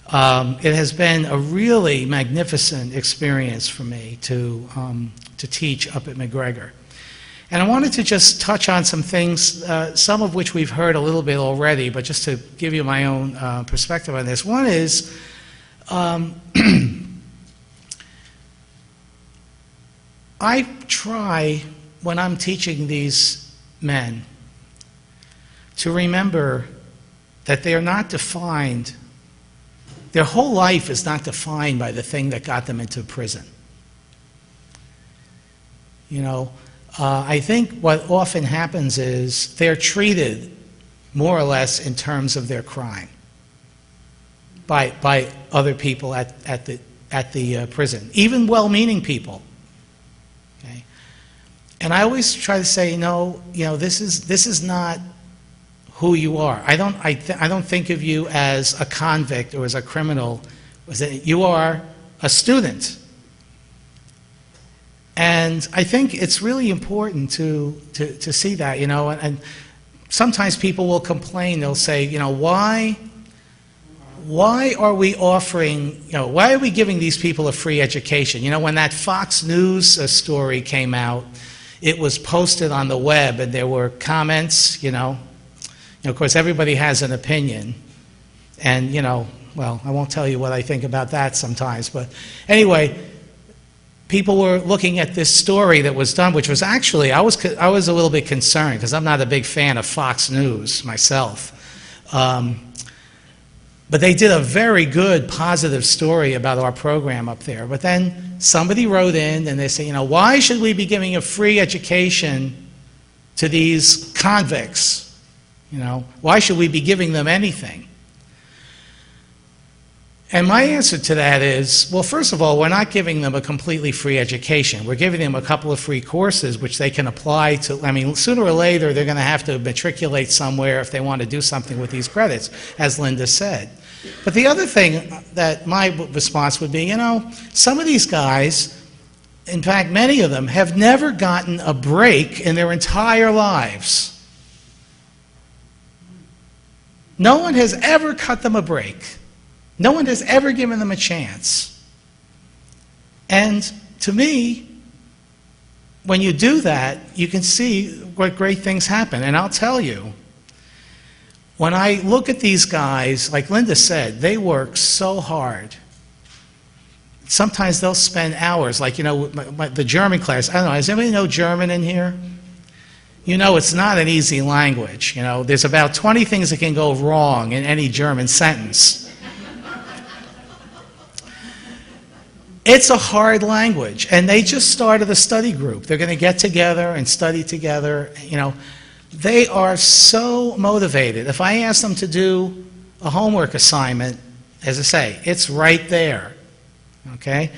it has been a really magnificent experience for me to teach up at McGregor. And I wanted to just touch on some things, some of which we've heard a little bit already, but just to give you my own perspective on this. One is, I try, when I'm teaching these men, to remember that they are not defined, their whole life is not defined by the thing that got them into prison. I think what often happens is they're treated more or less in terms of their crime by other people at the prison, even well-meaning people. Okay? And I always try to say, no, this is not who you are. I don't think of you as a convict or as a criminal. You are a student. And I think it's really important to see that, and sometimes people will complain, they'll say, why are we offering, why are we giving these people a free education? When that Fox News story came out, it was posted on the web and there were comments, of course everybody has an opinion, and well, I won't tell you what I think about that sometimes, but anyway, people were looking at this story that was done, which was actually, I was a little bit concerned because I'm not a big fan of Fox News myself. But they did a very good, positive story about our program up there. But then somebody wrote in and they say, why should we be giving a free education to these convicts? Why should we be giving them anything? And my answer to that is, well, first of all, we're not giving them a completely free education. We're giving them a couple of free courses which they can apply to. Sooner or later, they're going to have to matriculate somewhere if they want to do something with these credits, as Linda said. But the other thing that my response would be, some of these guys, in fact, many of them, have never gotten a break in their entire lives. No one has ever cut them a break. No one has ever given them a chance. And to me, when you do that, you can see what great things happen. And I'll tell you, when I look at these guys, like Linda said, they work so hard. Sometimes they'll spend hours, like, the German class. I don't know, does anybody know German in here? It's not an easy language. There's about 20 things that can go wrong in any German sentence. It's a hard language, and they just started a study group. They're going to get together and study together. You know, they are so motivated. If I ask them to do a homework assignment, as I say, it's right there, okay?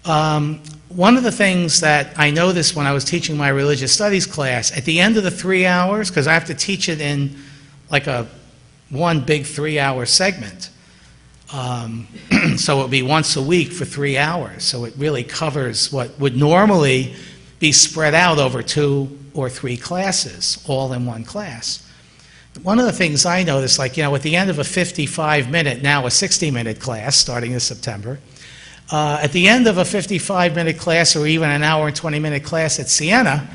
One of the things that I noticed when I was teaching my religious studies class, at the end of the 3 hours, because I have to teach it in like one big 3-hour segment, so it would be once a week for 3 hours, so it really covers what would normally be spread out over 2 or 3 classes, all in one class. One of the things I noticed, like, you know, at the end of a 55-minute, now a 60-minute class, starting this September, at the end of a 55-minute class or even an hour and 20-minute class at Siena,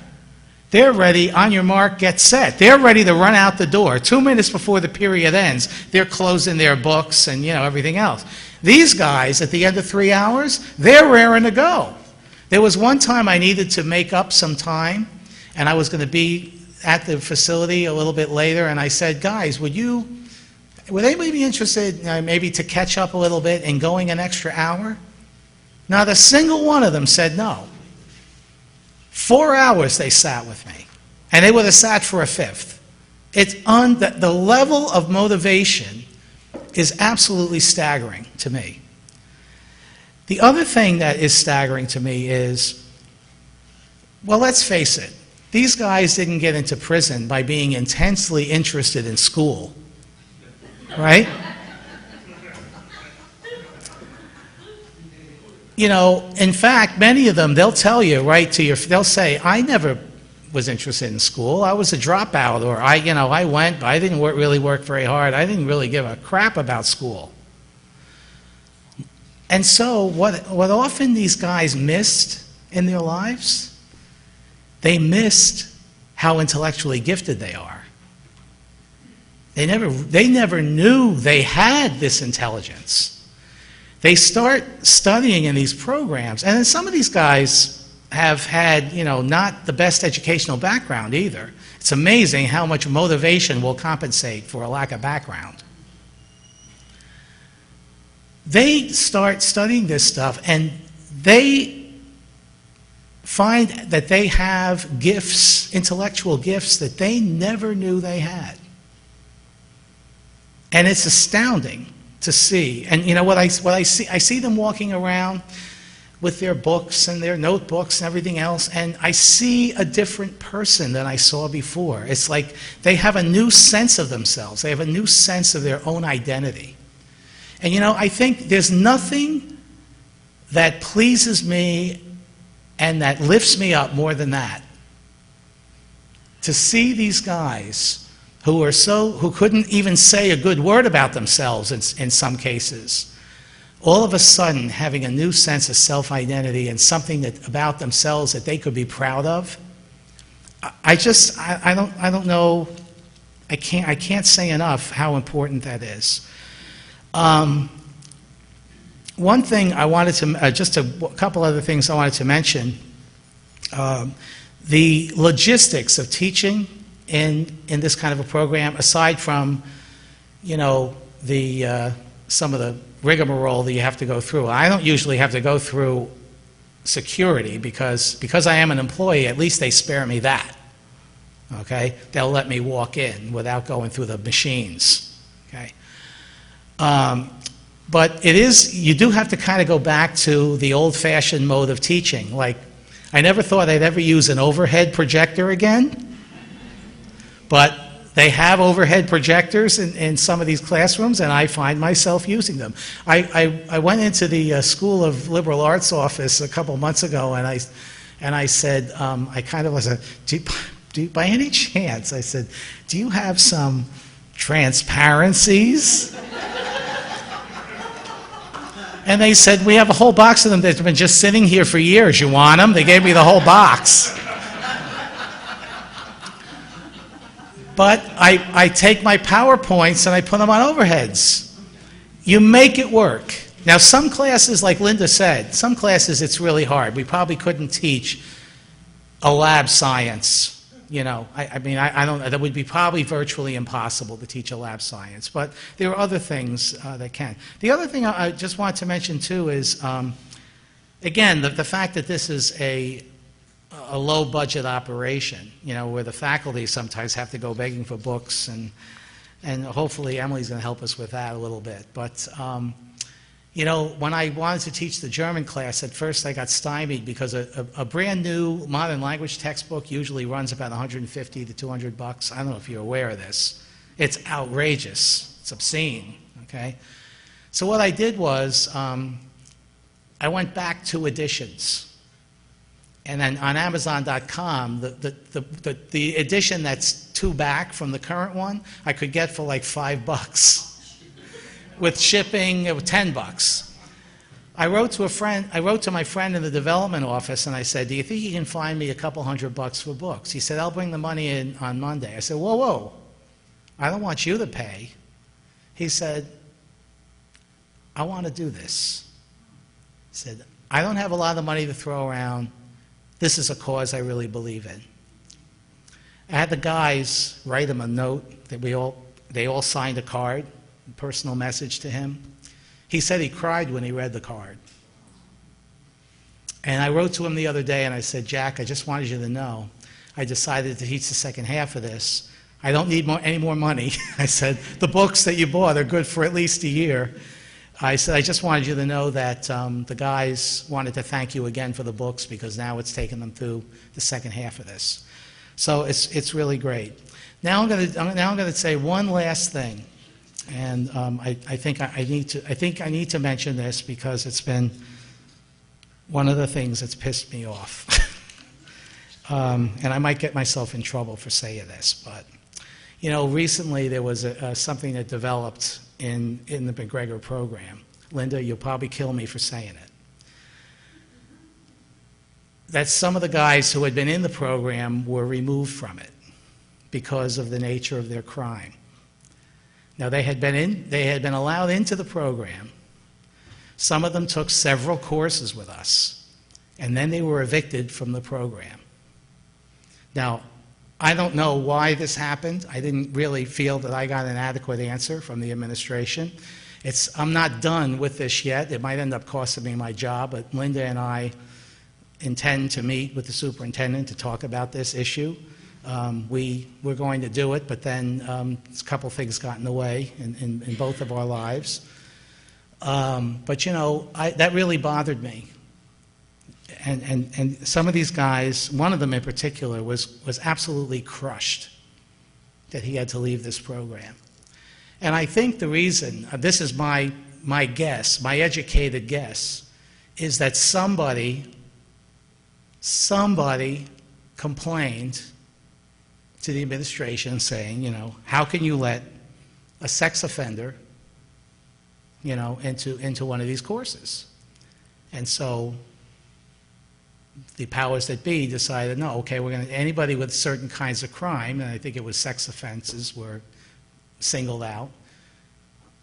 they're ready, on your mark, get set. They're ready to run out the door. 2 minutes before the period ends, they're closing their books and, you know, everything else. These guys, at the end of 3 hours, they're raring to go. There was one time I needed to make up some time, and I was going to be at the facility a little bit later, and I said, guys, would anybody be interested maybe to catch up a little bit and going an extra hour? Not a single one of them said no. 4 hours they sat with me, and they would have sat for a fifth. The level of motivation is absolutely staggering to me. The other thing that is staggering to me is, well, let's face it, these guys didn't get into prison by being intensely interested in school, right? You know, in fact, many of them, they'll tell you, right, they'll say, I never was interested in school. I was a dropout, or I went, but I didn't really work very hard. I didn't really give a crap about school. And so what often these guys missed in their lives, they missed how intellectually gifted they are. They never knew they had this intelligence. They start studying in these programs, and then some of these guys have had, you know, not the best educational background either. It's amazing how much motivation will compensate for a lack of background. They start studying this stuff, and they find that they have gifts, intellectual gifts, that they never knew they had. And it's astounding to see. And you know what I see? I see them walking around with their books and their notebooks and everything else, and I see a different person than I saw before. It's like they have a new sense of themselves. They have a new sense of their own identity. And you know, I think there's nothing that pleases me and that lifts me up more than that. To see these guys who couldn't even say a good word about themselves in some cases, all of a sudden having a new sense of self-identity and something about themselves that they could be proud of. I don't know, I can't say enough how important that is. One thing I wanted to, just a couple other things I wanted to mention. The logistics of teaching in this kind of a program, aside from, you know, some of the rigmarole that you have to go through. I don't usually have to go through security because I am an employee. At least they spare me that. Okay, they'll let me walk in without going through the machines. Okay, but you do have to kind of go back to the old-fashioned mode of teaching. Like, I never thought I'd ever use an overhead projector again. But they have overhead projectors in some of these classrooms, and I find myself using them. I went into the School of Liberal Arts office a couple months ago, and I said, I kind of was by any chance, I said, do you have some transparencies? And they said, we have a whole box of them that have been just sitting here for years. You want them? They gave me the whole box. But I take my PowerPoints and I put them on overheads. You make it work. Now, some classes, like Linda said, some classes it's really hard. We probably couldn't teach a lab science. You know, I mean, I don't. That would be probably virtually impossible to teach a lab science. But there are other things that can. The other thing I just want to mention too is again, the fact that this is a low-budget operation, you know, where the faculty sometimes have to go begging for books, and hopefully Emily's going to help us with that a little bit. But, you know, when I wanted to teach the German class, at first I got stymied because a brand new modern language textbook usually runs about 150 to 200 bucks. I don't know if you're aware of this. It's outrageous. It's obscene, okay? So what I did was I went back 2 editions. And then on Amazon.com, the edition that's 2 back from the current one, I could get for like $5. With shipping, it was $10. I wrote to my friend in the development office, and I said, do you think you can find me a couple $100 for books? He said, I'll bring the money in on Monday. I said, whoa, whoa, I don't want you to pay. He said, I want to do this. He said, I don't have a lot of money to throw around. This is a cause I really believe in. I had the guys write him a note that they all signed a card, a personal message to him. He said he cried when he read the card. And I wrote to him the other day and I said, Jack, I just wanted you to know, I decided to teach the second half of this. I don't need any more money. I said, the books that you bought are good for at least a year. I said, I just wanted you to know that the guys wanted to thank you again for the books because now it's taken them through the second half of this. So it's really great. Now I'm going to say one last thing, and I think I need to mention this because it's been one of the things that's pissed me off. And I might get myself in trouble for saying this, but you know, recently there was something that developed in the McGregor program. Linda, you'll probably kill me for saying it. That some of the guys who had been in the program were removed from it because of the nature of their crime. Now they had been allowed into the program. Some of them took several courses with us, and then they were evicted from the program. Now, I don't know why this happened. I didn't really feel that I got an adequate answer from the administration. I'm not done with this yet. It might end up costing me my job, but Linda and I intend to meet with the superintendent to talk about this issue. We're going to do it, but then a couple things got in the way in both of our lives. But you know, that really bothered me. And some of these guys, one of them in particular, was absolutely crushed that he had to leave this program. And I think the reason, this is my guess, my educated guess, is that somebody complained to the administration saying, you know, how can you let a sex offender, you know, into one of these courses? And so the powers that be decided, no, okay, we're going to, anybody with certain kinds of crime, and I think it was sex offenses were singled out,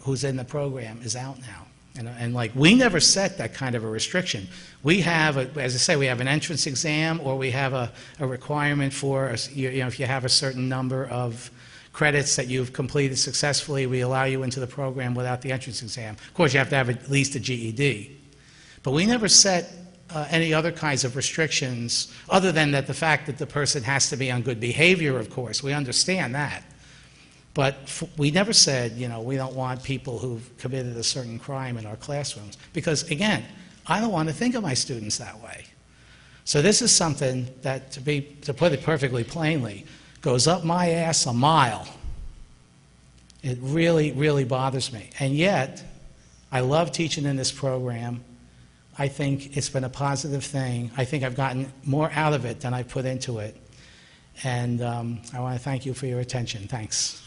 who's in the program is out now. And like, we never set that kind of a restriction. We have, as I say, we have an entrance exam, or we have a requirement for, you know, if you have a certain number of credits that you've completed successfully, we allow you into the program without the entrance exam. Of course, you have to have at least a GED. But we never set any other kinds of restrictions, other than that the fact that the person has to be on good behavior, of course. We understand that. But we never said, you know, we don't want people who've committed a certain crime in our classrooms. Because, again, I don't want to think of my students that way. So this is something that, to put it perfectly plainly, goes up my ass a mile. It really, really bothers me. And yet, I love teaching in this program. I think it's been a positive thing. I think I've gotten more out of it than I put into it. And I want to thank you for your attention. Thanks.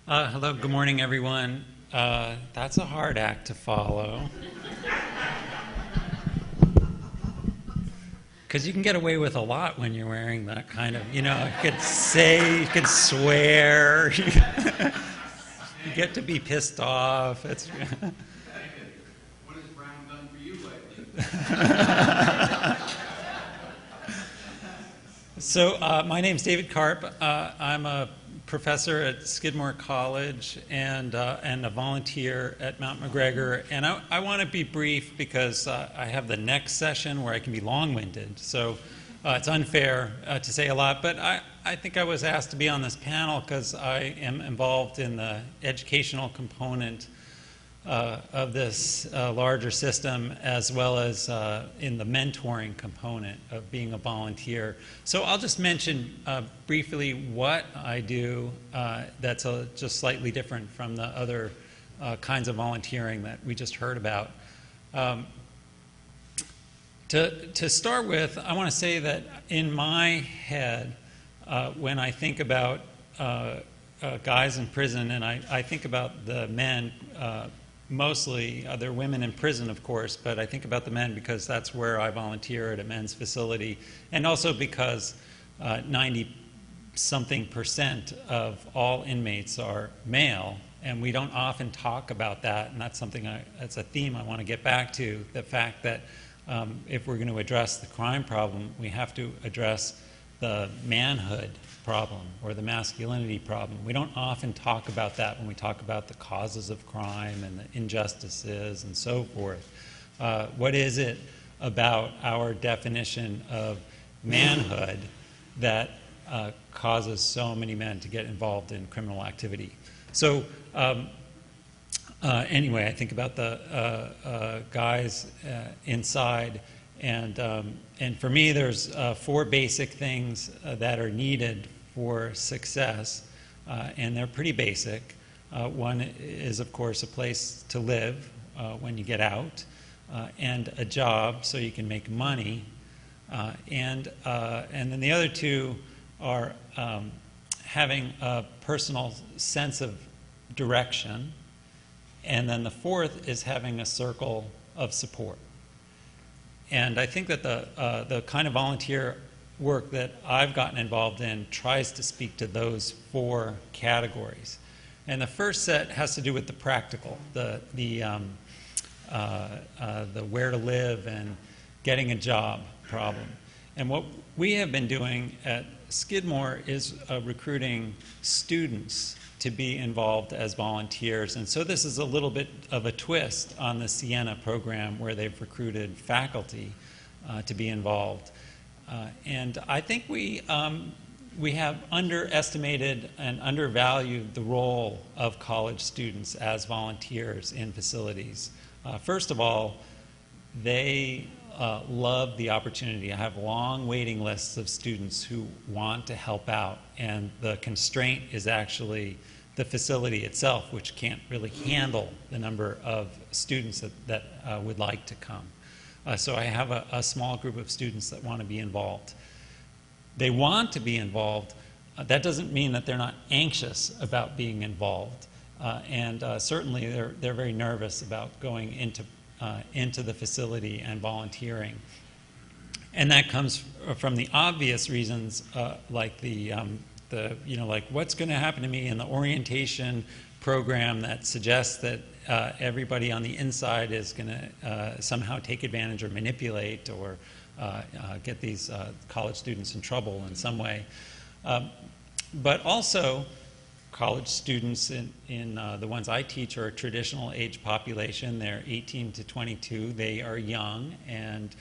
Hello, good morning, everyone. That's a hard act to follow. Because you can get away with a lot when you're wearing that kind of, you know, you could say, you could swear. You get to be pissed off. It's, What has Brown done for you lately? So my name's David Karp. I'm a professor at Skidmore College and a volunteer at Mount McGregor. And I want to be brief because I have the next session where I can be long-winded. So it's unfair to say a lot. But I think I was asked to be on this panel because I am involved in the educational component of this larger system, as well as in the mentoring component of being a volunteer. So I'll just mention briefly what I do that's just slightly different from the other kinds of volunteering that we just heard about. To start with, I want to say that in my head, when I think about guys in prison, and I think about the men, mostly, there are women in prison, of course, but I think about the men because that's where I volunteer at a men's facility, and also because 90-something% of all inmates are male, and we don't often talk about that, and that's something that's a theme I want to get back to, the fact that if we're going to address the crime problem, we have to address the manhood problem or the masculinity problem. We don't often talk about that when we talk about the causes of crime and the injustices and so forth. What is it about our definition of manhood that causes so many men to get involved in criminal activity? So anyway, I think about the guys inside, and for me there's 4 basic things that are needed for success, and they're pretty basic. One is, of course, a place to live when you get out, and a job so you can make money, and then the other 2 are having a personal sense of direction, and then the 4th is having a circle of support. And I think that the kind of volunteer work that I've gotten involved in tries to speak to those 4 categories. And the first set has to do with the practical, the where to live and getting a job problem. And what we have been doing at Skidmore is recruiting students to be involved as volunteers. And so this is a little bit of a twist on the Siena program where they've recruited faculty to be involved. And I think we have underestimated and undervalued the role of college students as volunteers in facilities. First of all, they love the opportunity. I have long waiting lists of students who want to help out, and the constraint is actually the facility itself, which can't really handle the number of students that would like to come. So I have a small group of students that want to be involved. They want to be involved. That doesn't mean that they're not anxious about being involved. And certainly they're very nervous about going into the facility and volunteering. And that comes from the obvious reasons, like like what's going to happen to me in the orientation program that suggests that everybody on the inside is going to somehow take advantage or manipulate or get these college students in trouble in some way. But also, college students in the ones I teach are a traditional age population. They're 18 to 22. They are young, and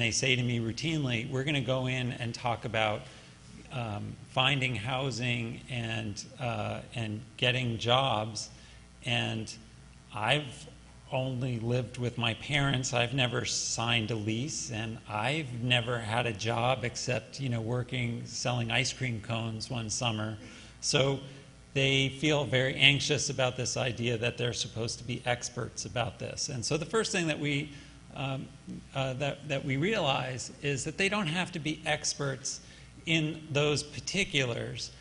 they say to me routinely, we're going to go in and talk about finding housing and getting jobs, and I've only lived with my parents. I've never signed a lease, and I've never had a job except working selling ice cream cones one summer. So they feel very anxious about this idea that they're supposed to be experts about this. And so the first thing that we realize is that they don't have to be experts in those particulars.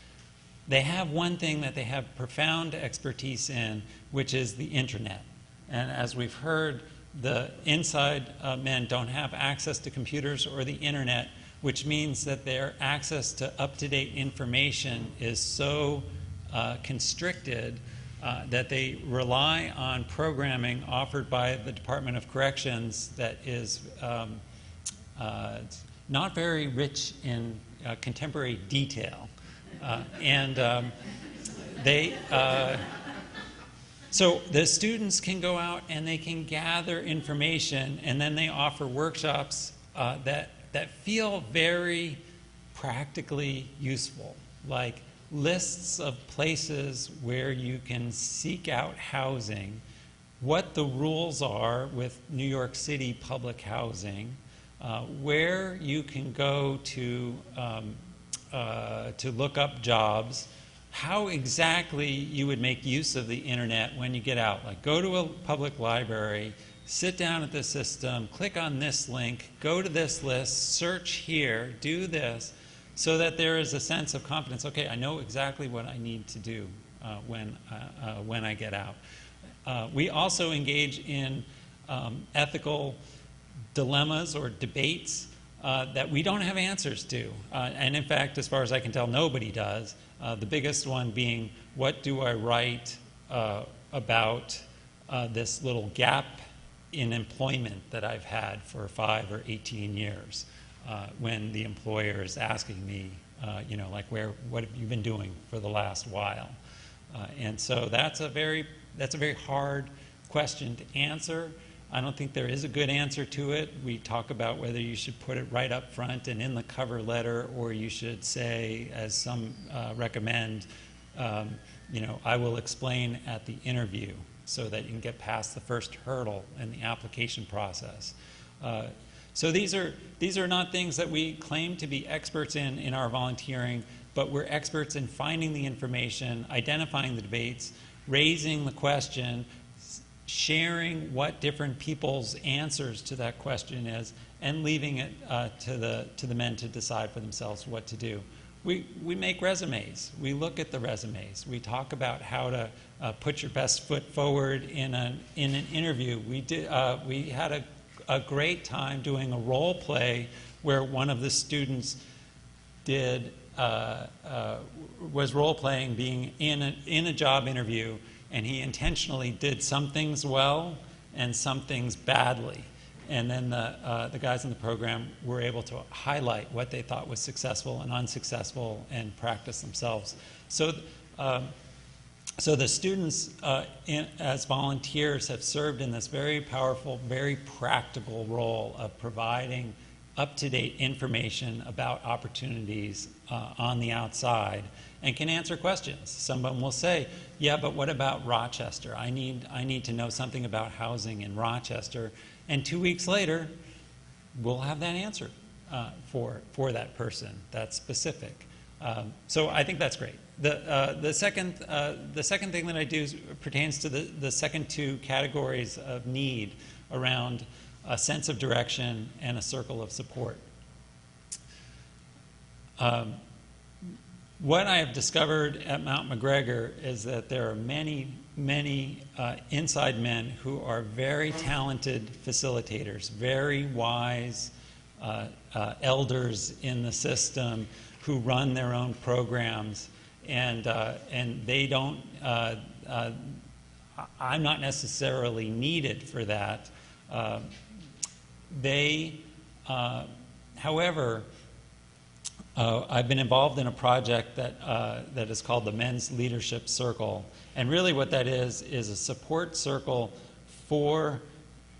They have one thing that they have profound expertise in, which is the internet. And as we've heard, the inside men don't have access to computers or the internet, which means that their access to up-to-date information is so constricted that they rely on programming offered by the Department of Corrections that is not very rich in contemporary detail. So the students can go out and they can gather information, and then they offer workshops that feel very practically useful, like lists of places where you can seek out housing, what the rules are with New York City public housing, where you can go to look up jobs, how exactly you would make use of the internet when you get out. Like, go to a public library, sit down at the system, click on this link, go to this list, search here, do this, so that there is a sense of confidence. Okay, I know exactly what I need to do when I get out. We also engage in ethical dilemmas or debates that we don't have answers to. And in fact, as far as I can tell, nobody does. The biggest one being, what do I write about this little gap in employment that I've had for 5 or 18 years when the employer is asking me, like, what have you been doing for the last while? And so that's a very hard question to answer. I don't think there is a good answer to it. We talk about whether you should put it right up front and in the cover letter, or you should say, as some recommend, I will explain at the interview, so that you can get past the first hurdle in the application process. So these are not things that we claim to be experts in our volunteering, but we're experts in finding the information, identifying the debates, raising the question, sharing what different people's answers to that question is, and leaving it to the men to decide for themselves what to do. We make resumes. We look at the resumes. We talk about how to put your best foot forward in an interview. We had a great time doing a role play where one of the students was role playing being in a job interview. And he intentionally did some things well and some things badly. And then the guys in the program were able to highlight what they thought was successful and unsuccessful and practice themselves. So the students as volunteers have served in this very powerful, very practical role of providing up-to-date information about opportunities on the outside, and can answer questions. Someone will say, yeah, but what about Rochester? I need to know something about housing in Rochester. And 2 weeks later, we'll have that answer for that person that's specific. So I think that's great. The second thing that I do pertains to the second two categories of need around a sense of direction and a circle of support. What I have discovered at Mount McGregor is that there are many inside men who are very talented facilitators, very wise elders in the system who run their own programs, and they don't. I'm not necessarily needed for that. However, I've been involved in a project that is called the Men's Leadership Circle. And really what that is a support circle for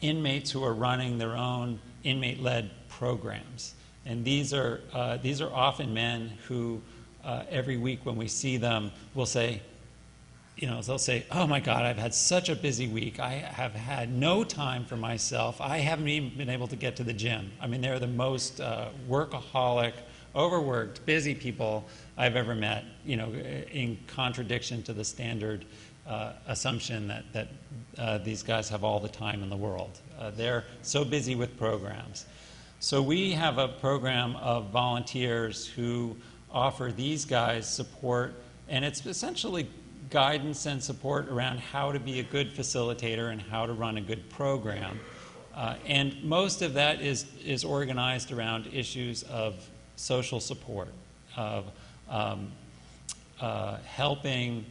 inmates who are running their own inmate-led programs. And these are often men who every week when we see them will say, they'll say, oh my God, I've had such a busy week. I have had no time for myself. I haven't even been able to get to the gym. I mean, they're the most workaholic, overworked, busy people I've ever met, in contradiction to the standard assumption that these guys have all the time in the world. They're so busy with programs. So we have a program of volunteers who offer these guys support, and it's essentially guidance and support around how to be a good facilitator and how to run a good program. And most of that is organized around issues of social support, of helping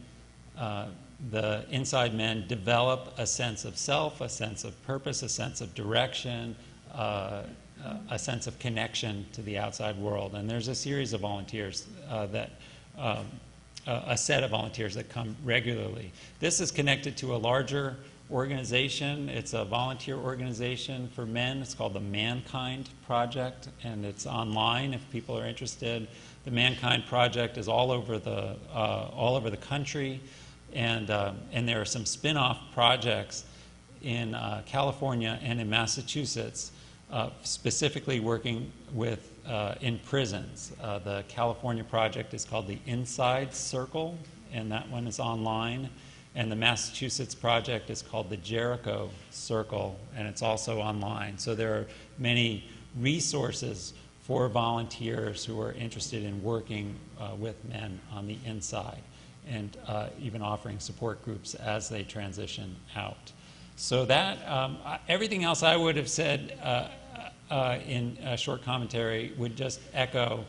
the inside men develop a sense of self, a sense of purpose, a sense of direction, a sense of connection to the outside world. And there's a series of volunteers a set of volunteers that come regularly. This is connected to a larger organization. It's a volunteer organization for men. It's called the Mankind Project, and it's online if people are interested. The Mankind Project is all over the country, and there are some spin-off projects in California and in Massachusetts, specifically working with in prisons. The California project is called the Inside Circle, and that one is online. And the Massachusetts project is called the Jericho Circle, and it's also online. So there are many resources for volunteers who are interested in working with men on the inside, and even offering support groups as they transition out. So that, everything else I would have said in a short commentary would just echo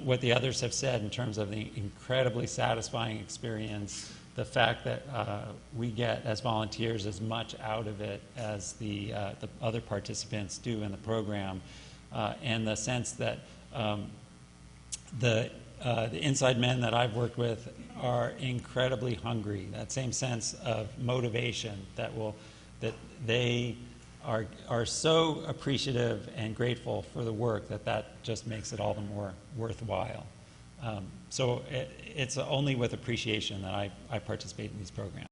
what the others have said in terms of the incredibly satisfying experience, the fact that we get as volunteers as much out of it as the other participants do in the program, and the sense that the inside men that I've worked with are incredibly hungry. That same sense of motivation that they are so appreciative and grateful for the work that just makes it all the more worthwhile. So it's only with appreciation that I participate in these programs.